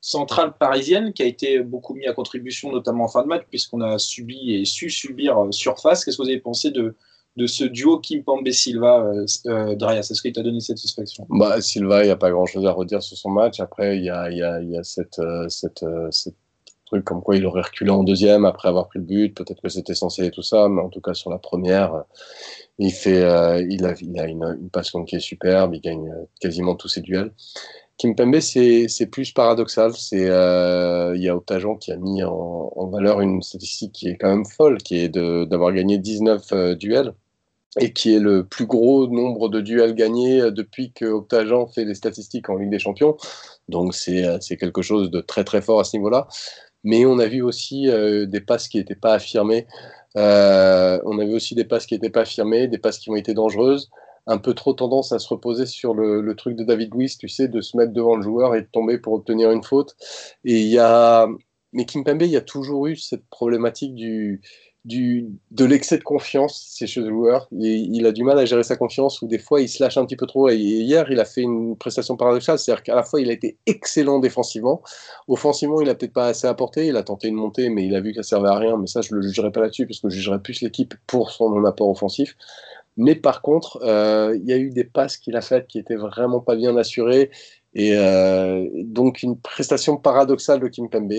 centrale parisienne qui a été beaucoup mis à contribution, notamment en fin de match, puisqu'on a subi et su subir surface. Qu'est-ce que vous avez pensé de ce duo Kimpembe-Silva, Dreyas? Est-ce qu'il t'a donné satisfaction? Bah, Silva, il n'y a pas grand-chose à redire sur son match. Après, il y a cette truc comme quoi il aurait reculé en deuxième après avoir pris le but. Peut-être que c'était censé et tout ça, mais en tout cas sur la première, il a une passion qui est superbe. Il gagne quasiment tous ses duels. Kimpembe, c'est plus paradoxal. Il y a Optajan qui a mis en valeur une statistique qui est quand même folle, qui est d'avoir gagné 19 duels et qui est le plus gros nombre de duels gagnés depuis que Optajan fait les statistiques en Ligue des Champions. Donc c'est quelque chose de très très fort à ce niveau-là. Mais on a vu aussi des passes qui n'étaient pas affirmées. On a vu aussi des passes qui n'étaient pas affirmées, des passes qui ont été dangereuses. Un peu trop tendance à se reposer sur le truc de David Luiz, tu sais, de se mettre devant le joueur et de tomber pour obtenir une faute. Et mais Kimpembe, il y a toujours eu cette problématique de l'excès de confiance chez le joueur. Il a du mal à gérer sa confiance ou des fois il se lâche un petit peu trop. Et hier, il a fait une prestation paradoxale, c'est-à-dire qu'à la fois il a été excellent défensivement, offensivement il a peut-être pas assez apporté, il a tenté une montée mais il a vu que ça servait à rien. Mais ça je le jugerai pas là-dessus parce que je jugerai plus l'équipe pour son apport offensif. Mais par contre, il y a eu des passes qu'il a faites qui étaient vraiment pas bien assurées et donc une prestation paradoxale de Kimpembe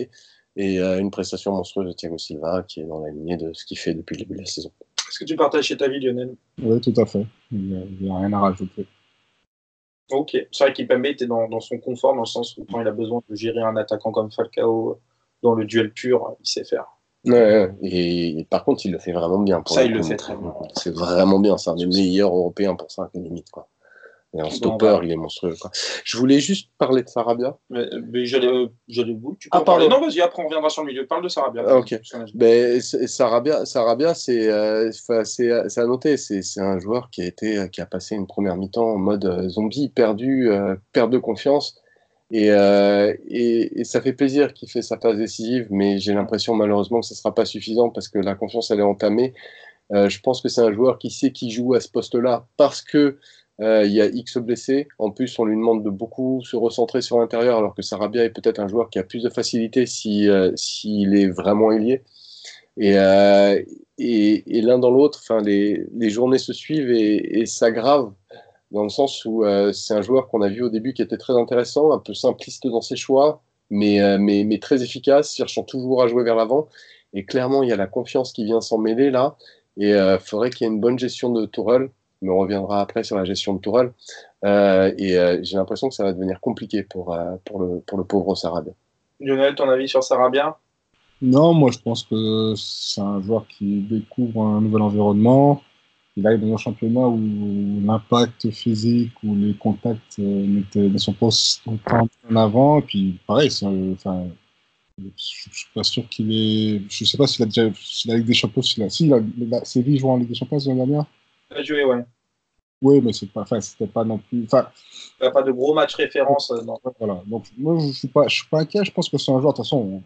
et une prestation monstrueuse de Thiago Silva qui est dans la lignée de ce qu'il fait depuis le début de la saison. Est-ce que tu partages cet avis, Lionel? Oui, tout à fait. Il n'y a rien à rajouter. Ok. C'est vrai qu'Ipembe était dans son confort, dans le sens où quand il a besoin de gérer un attaquant comme Falcao dans le duel pur, il sait faire. Ouais, et par contre, il le fait vraiment bien. Ça, il le fait très bien. C'est vraiment bien. C'est un des meilleurs Européens pour ça, limite, quoi. Et en stopper, il est monstrueux, quoi. Je voulais juste parler de Sarabia. Mais j'allais vous. Tu peux Ah, en parler. pardon. Non, vas-y, après on reviendra sur le milieu. Parle de Sarabia. Ah, ok. Ben, Sarabia, c'est à noter. C'est un joueur qui a passé une première mi-temps en mode zombie, perdu, perte de confiance. Et ça fait plaisir qu'il fait sa passe décisive, mais j'ai l'impression malheureusement que ce ne sera pas suffisant parce que la confiance elle est entamée. Je pense que c'est un joueur qui sait qu'il joue à ce poste-là parce que il y a X blessés. En plus, on lui demande de beaucoup se recentrer sur l'intérieur, alors que Sarabia est peut-être un joueur qui a plus de facilité s'il est vraiment ailier. Et, euh, et l'un dans l'autre, enfin, les journées se suivent et s'aggravent dans le sens où c'est un joueur qu'on a vu au début qui était très intéressant, un peu simpliste dans ses choix, mais très efficace, cherchant toujours à jouer vers l'avant. Et clairement, il y a la confiance qui vient s'en mêler là. Et il faudrait qu'il y ait une bonne gestion de Tourelle. Mais on reviendra après sur la gestion de Tourelle. J'ai l'impression que ça va devenir compliqué pour le pauvre Sarabia. Lionel, ton avis sur Sarabia? Non, moi je pense que c'est un joueur qui découvre un nouvel environnement. Il arrive dans un championnat où l'impact physique ou les contacts ne sont pas autant en avant. Et puis pareil, enfin, je suis pas sûr qu'il est. Je sais pas s'il a déjà. S'il a Ligue des Champions, Séville joue en Ligue des Champions l'année dernière. Il a joué, ouais. Oui, mais c'est pas. Enfin, c'était pas non plus. Enfin, Il n'y a pas de gros match référence. Non. voilà. Donc moi, je suis pas inquiet. Je pense que c'est un joueur. De toute façon,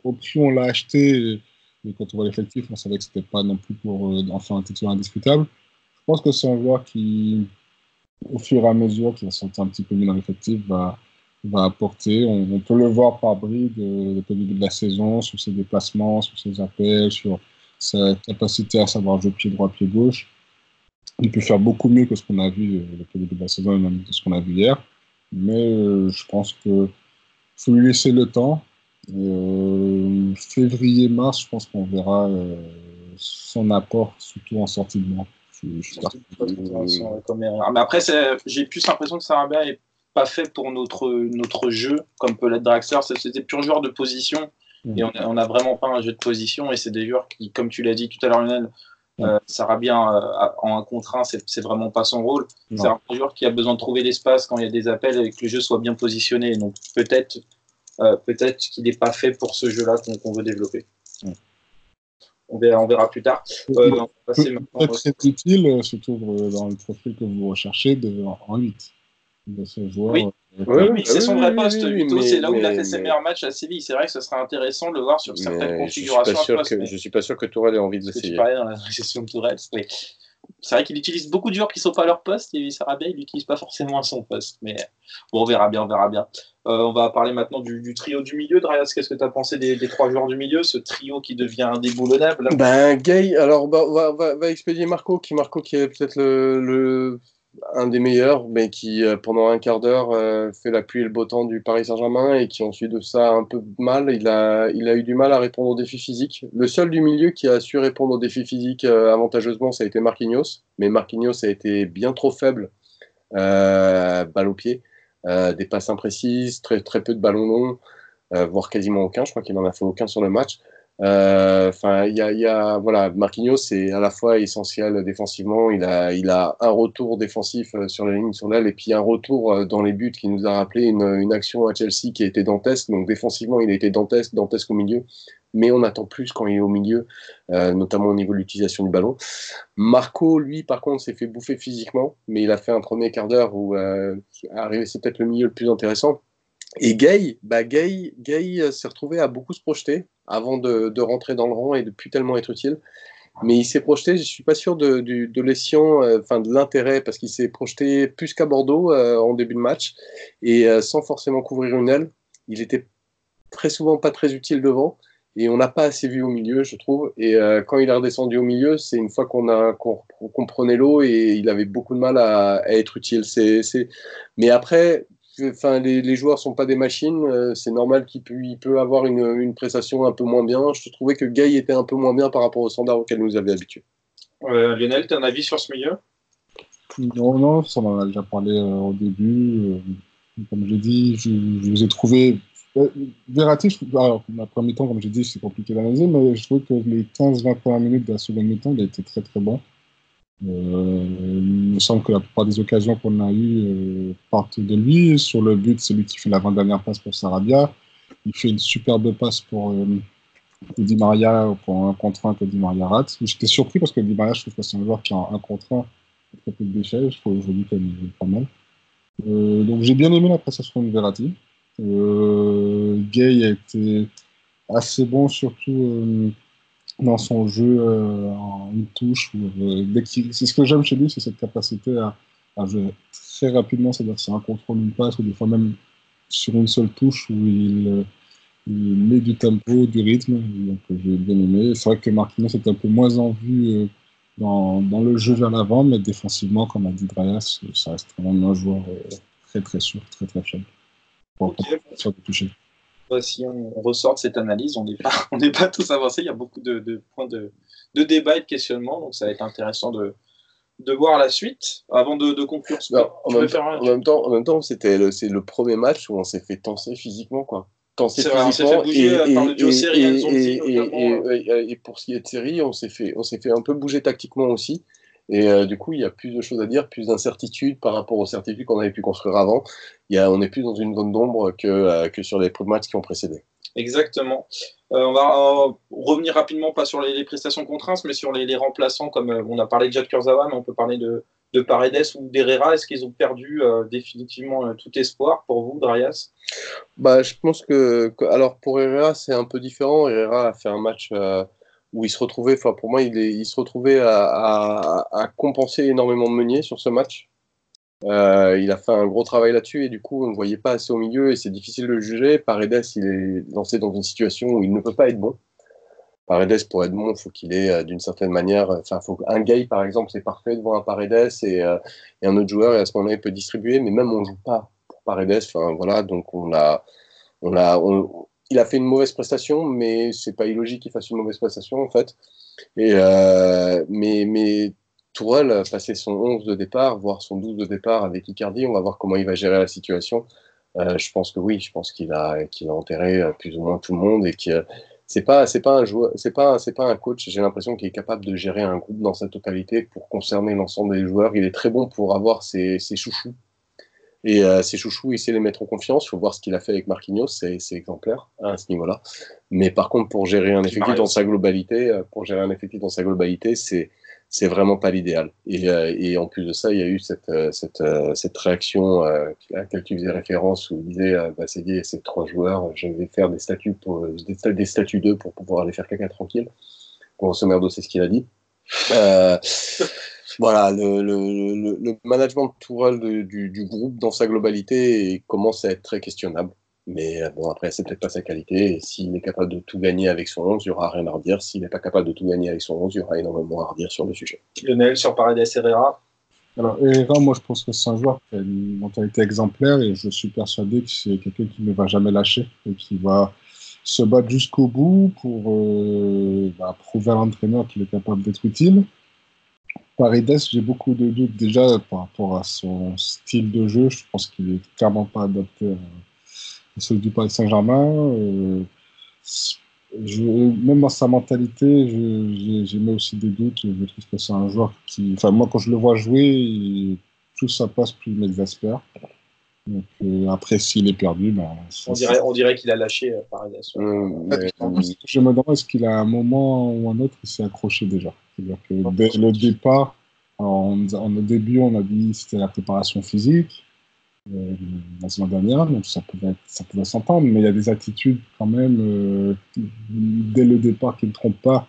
au prix où on l'a acheté, et quand on voit l'effectif, on savait que c'était pas non plus pour en faire un titulaire indiscutable. Je pense que c'est un joueur qui, au fur et à mesure qu'il va se sentir un petit peu mieux dans l'effectif, va apporter. On peut le voir par bride depuis le début de la saison, sur ses déplacements, sur ses appels, sur sa capacité à savoir jouer pied droit, pied gauche. Il peut faire beaucoup mieux que ce qu'on a vu depuis le début de la saison et même de ce qu'on a vu hier. Mais je pense qu'il faut lui laisser le temps. Février, mars, je pense qu'on verra son apport, surtout en sortie de banc. Mais après, j'ai plus l'impression que Sarabia est pas fait pour notre jeu, comme peut l'être Draxler. C'est des purs joueurs de position. Et on n'a vraiment pas un jeu de position. Et c'est des joueurs qui, comme tu l'as dit tout à l'heure, Lionel, Sarabia en 1 contre 1, c'est vraiment pas son rôle. Non. C'est un joueur qui a besoin de trouver l'espace quand il y a des appels et que le jeu soit bien positionné. Donc peut-être qu'il n'est pas fait pour ce jeu-là qu'on veut développer. On verra plus tard. C'est très utile, surtout dans le profil que vous recherchez en 8. De ce joueur. Oui, c'est son vrai poste. 8, c'est là où il a fait ses meilleurs matchs à Séville. C'est vrai que ce serait intéressant de le voir sur certaines configurations. Je ne suis pas sûr que Tourelle ait envie de l'essayer. Tu parlais dans la gestion de Tourelle. Oui. C'est vrai qu'il utilise beaucoup de joueurs qui ne sont pas à leur poste et Sarabia, il l'utilise pas forcément à son poste. Mais bon, on verra bien. On va parler maintenant du trio du milieu. Drayas, qu'est-ce que tu as pensé des 3 joueurs du milieu, ce trio qui devient indéboulonnable? Gay, alors va expédier Marco qui est peut-être un des meilleurs, mais qui pendant un quart d'heure fait la pluie et le beau temps du Paris Saint-Germain et qui ensuite de ça un peu mal. Il a eu du mal à répondre aux défis physiques. Le seul du milieu qui a su répondre aux défis physiques avantageusement, ça a été Marquinhos, mais Marquinhos a été bien trop faible, balle au pied, des passes imprécises, très très peu de ballons longs, voire quasiment aucun. Je crois qu'il n'en a fait aucun sur le match. Voilà, Marquinhos, c'est à la fois essentiel défensivement. Il a un retour défensif sur la ligne, sur l'aile, et puis un retour dans les buts qui nous a rappelé une action à Chelsea qui a été dantesque. Donc défensivement, il a été dantesque au milieu, mais on attend plus quand il est au milieu, notamment au niveau de l'utilisation du ballon. Marco, lui, par contre, s'est fait bouffer physiquement, mais il a fait un premier quart d'heure où c'est peut-être le milieu le plus intéressant. Et Gay s'est retrouvé à beaucoup se projeter avant de rentrer dans le rang et de plus tellement être utile. Mais il s'est projeté, je suis pas sûr de l'escient, de l'intérêt, parce qu'il s'est projeté plus qu'à Bordeaux en début de match et sans forcément couvrir une aile. Il était très souvent pas très utile devant et on n'a pas assez vu au milieu, je trouve. Et quand il est redescendu au milieu, c'est une fois qu'on prenait l'eau et il avait beaucoup de mal à être utile. Mais après. Les joueurs sont pas des machines, c'est normal qu'il peut avoir une prestation un peu moins bien. Je trouvais que Gay était un peu moins bien par rapport aux standards auxquels nous avait habitués. Lionel, tu as un avis sur ce milieu? Non, ça on en a déjà parlé au début. Comme j'ai dit, je vous ai trouvé. Verratti, alors, la première mi-temps, comme j'ai dit, c'est compliqué d'analyser, mais je trouve que les 15-20 premières minutes de la seconde mi-temps, il a été très très bon. Il me semble que la plupart des occasions qu'on a eues partent de lui. Sur le but, c'est lui qui fait l'avant-dernière passe pour Sarabia. Il fait une superbe passe pour Di Maria, pour un contre 1 que Di Maria rate. J'étais surpris parce que Di Maria, je trouve que c'est un joueur qui a un contre 1 très peu de déchets. Je trouve aujourd'hui qu'il est pas mal. Donc j'ai bien aimé la prestation de Verratti. Gay a été assez bon, surtout dans son jeu en une touche. C'est ce que j'aime chez lui, c'est cette capacité à jouer très rapidement, c'est-à-dire que c'est un contrôle, une passe, ou des fois même sur une seule touche où il met du tempo, du rythme. Donc j'ai bien aimé. C'est vrai que Marquinhos est un peu moins en vue dans le jeu vers l'avant, mais défensivement, comme a dit Drayas, ça reste quand même un joueur très très sûr, très très faible. Sur le toucher. Si on ressort de cette analyse, on n'est pas tous avancés. Il y a beaucoup de points de débat et de questionnement, donc ça va être intéressant de voir la suite avant de conclure. En même temps, c'est le premier match où on s'est fait tenser physiquement, quoi. C'est vrai, on s'est fait bouger par le duo Seri et Nzonzi, et pour ce qui est de Seri, on s'est fait un peu bouger tactiquement aussi. Et du coup, il y a plus de choses à dire, plus d'incertitudes par rapport aux certitudes qu'on avait pu construire avant. On est plus dans une zone d'ombre que sur les matchs qui ont précédé. Exactement. On va revenir rapidement, pas sur les prestations contre Reims, mais sur les remplaçants, comme on a parlé de Jade Kurzawa, mais on peut parler de Paredes ou d'Herrera. Est-ce qu'ils ont perdu définitivement tout espoir pour vous, Drayas? Je pense alors pour Herrera, c'est un peu différent. Herrera a fait un match où il se retrouvait, pour moi, il se retrouvait à compenser énormément de Meunier sur ce match. Il a fait un gros travail là-dessus et du coup, on ne le voyait pas assez au milieu et c'est difficile de le juger. Paredes, il est lancé dans une situation où il ne peut pas être bon. Paredes, pour être bon, il faut qu'il ait, d'une certaine manière, un Gay, par exemple, c'est parfait devant un Paredes et un autre joueur, et à ce moment-là, il peut distribuer, mais même on ne joue pas pour Paredes. Enfin, voilà, donc il a fait une mauvaise prestation, mais c'est pas illogique qu'il fasse une mauvaise prestation, en fait. Mais Tourelle a passé son 11 de départ, voire son 12 de départ avec Icardi. On va voir comment il va gérer la situation. Je pense que oui, je pense qu'il a enterré plus ou moins tout le monde et que c'est pas un joueur, c'est pas un coach. J'ai l'impression qu'il est capable de gérer un groupe dans sa totalité pour concerner l'ensemble des joueurs. Il est très bon pour avoir ses chouchous. Et ses chouchous, il sait les mettre en confiance. Il faut voir ce qu'il a fait avec Marquinhos, c'est exemplaire à ce niveau-là. Mais par contre, pour gérer un effectif dans sa globalité, c'est vraiment pas l'idéal. Et en plus de ça, il y a eu cette réaction à laquelle tu faisais référence où il disait c'est dit, ces 3 joueurs, je vais faire des statuts des statuts d'eux pour pouvoir les faire caca tranquille. Grosso merdo, c'est ce qu'il a dit. Voilà, le management de Tourelle du groupe dans sa globalité commence à être très questionnable. Mais bon, après, c'est peut-être pas sa qualité. Et s'il est capable de tout gagner avec son 11, il n'y aura rien à redire. S'il n'est pas capable de tout gagner avec son 11, il y aura énormément à redire sur le sujet. Lionel, sur Paredes Herrera. Alors, Herrera, moi, je pense que c'est un joueur qui a une mentalité exemplaire et je suis persuadé que c'est quelqu'un qui ne va jamais lâcher et qui va se battre jusqu'au bout pour prouver à l'entraîneur qu'il est capable d'être utile. Paredes, j'ai beaucoup de doutes déjà par rapport à son style de jeu. Je pense qu'il est clairement pas adapté à celui du Paris Saint-Germain. Même dans sa mentalité, j'ai mis aussi des doutes. Je trouve que c'est un joueur qui... Enfin, moi, quand je le vois jouer, tout ça passe, plus il m'exaspère. Donc, après, s'il est perdu, on dirait qu'il a lâché Paredes. Je me demande est-ce qu'il a un moment ou un autre qui s'est accroché déjà. C'est-à-dire que dès le départ, au début, on a dit que c'était la préparation physique la semaine dernière, donc ça pouvait s'entendre, mais il y a des attitudes quand même dès le départ qui ne trompent pas.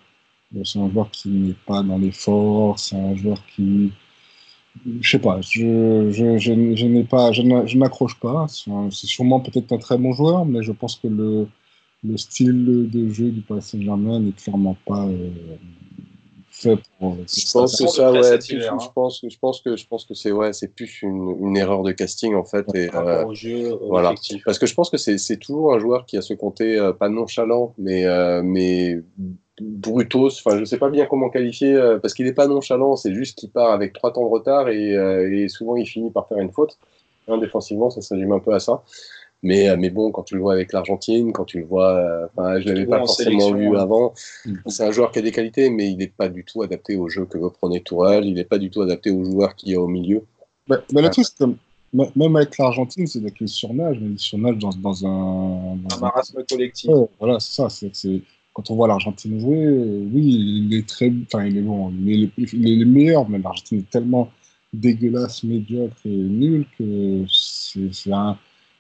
C'est un joueur qui n'est pas dans l'effort, c'est un joueur qui... Je sais pas, je n'accroche pas. C'est sûrement peut-être un très bon joueur, mais je pense que le style de jeu du Paris Saint-Germain n'est clairement pas fait pour. Je pense que ça, ouais. Je pense que c'est plus une erreur de casting en fait. Et au jeu, voilà. Parce que je pense que c'est toujours un joueur qui a ce côté pas nonchalant, mais brutos. Enfin, je sais pas bien comment qualifier parce qu'il est pas nonchalant. C'est juste qu'il part avec 3 temps de retard et souvent il finit par faire une faute. Défensivement, ça se résume un peu à ça. Mais bon, quand tu le vois avec l'Argentine, quand tu le vois, je l'avais pas forcément vu avant. C'est un joueur qui a des qualités, mais il n'est pas du tout adapté au jeu que veut prôner Tourelle. Il n'est pas du tout adapté aux joueurs qui est au milieu. Mais le truc, c'est que même avec l'Argentine, c'est qu'il surnage, mais il surnage dans un marasme collectif. Voilà, c'est ça. Quand on voit l'Argentine jouer, oui, il est très, enfin, il est bon, il est le meilleur, mais l'Argentine est tellement dégueulasse, médiocre et nulle que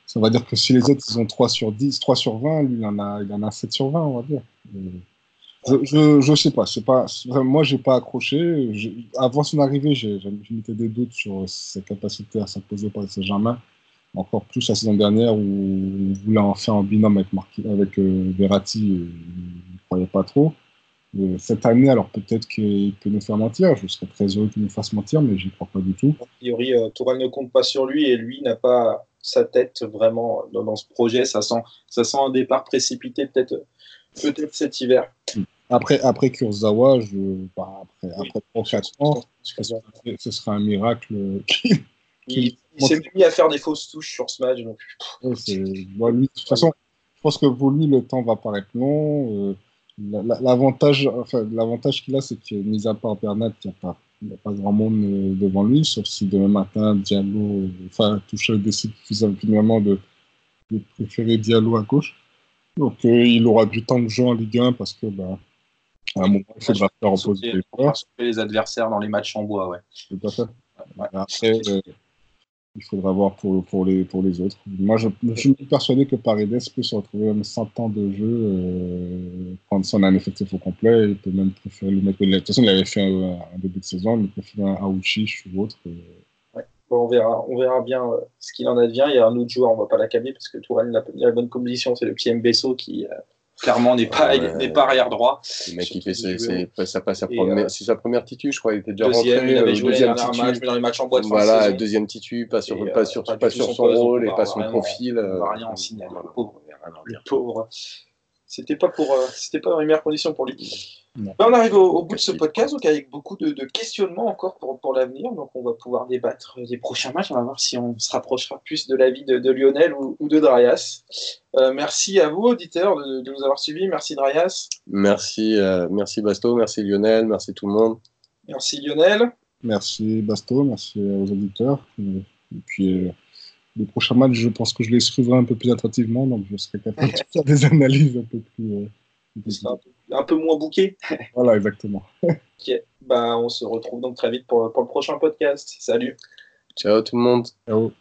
ça va dire que si les autres ils ont 3 sur 10, 3 sur 20, lui il en a 7 sur 20, on va dire. Je sais pas, moi j'ai pas accroché. Avant son arrivée, j'ai mis des doutes sur sa capacité à s'imposer par Saint-Germain, encore plus la saison dernière où il voulait en faire un binôme avec Verratti, il ne croyait pas trop. Cette année, alors peut-être qu'il peut nous faire mentir, je serais très heureux qu'il nous fasse mentir, mais j'y crois pas du tout. A priori, Tourelle ne compte pas sur lui et lui n'a pas sa tête vraiment dans ce projet. Ça sent un départ précipité peut-être cet hiver. Après Kurzawa, après 3-4 ans, ce sera un miracle. Il s'est mis à faire des fausses touches sur ce match. Donc... lui, de toute façon, je pense que pour lui, le temps va paraître long. L'avantage qu'il a, c'est que, mis à part Bernat, il n'y a pas grand monde devant lui, sauf si demain matin, Diallo, Tuchel décide finalement de préférer Diallo à gauche. Donc, il aura du temps de jeu en Ligue 1 parce que, à un moment, il faudra faire reposer les adversaires dans les matchs en bois, ouais. Tout à fait. Ouais. Après, il faudra voir pour les autres. Moi, je suis persuadé que Paredes peut se retrouver même 100 ans de jeu, prendre son un effectif au complet. Il peut même préférer lui mettre. De toute façon, il avait fait un début de saison, il préfère un Aouchiche ou autre. Ouais. Bon, on verra bien ce qu'il en advient. Il y a un autre joueur, on ne va pas l'accabler parce que Tourelle n'a pas mis la bonne composition. C'est le petit Mbesso qui clairement n'est pas arrière droit. Le mec, il fait ça passe c'est sa première titu, je crois. Il était déjà deuxième, rentré. il avait joué deuxième un titu. match, mais dans les matchs en boîte fin de Voilà, saison. deuxième titu, pas sur son poste, rôle et pas son vraiment, profil. On va rien en signaler. Le pauvre. C'était pas dans les meilleures conditions pour lui. Non. Là, on arrive au bout de ce podcast, donc avec beaucoup de questionnements encore pour l'avenir. Donc on va pouvoir débattre des prochains matchs. On va voir si on se rapprochera plus de l'avis de Lionel ou de Draias. Merci à vous, auditeurs, de nous avoir suivis. Merci Draias. Merci Basto, merci Lionel, merci tout le monde. Merci Lionel. Merci Basto, merci aux auditeurs. Et puis les prochains matchs, je pense que je les suivrai un peu plus attentivement, donc je serai capable de faire des analyses un peu plus... un peu moins bouqué. Voilà, exactement. Ok. On se retrouve donc très vite pour le prochain podcast. Salut. Ciao tout le monde. Ciao.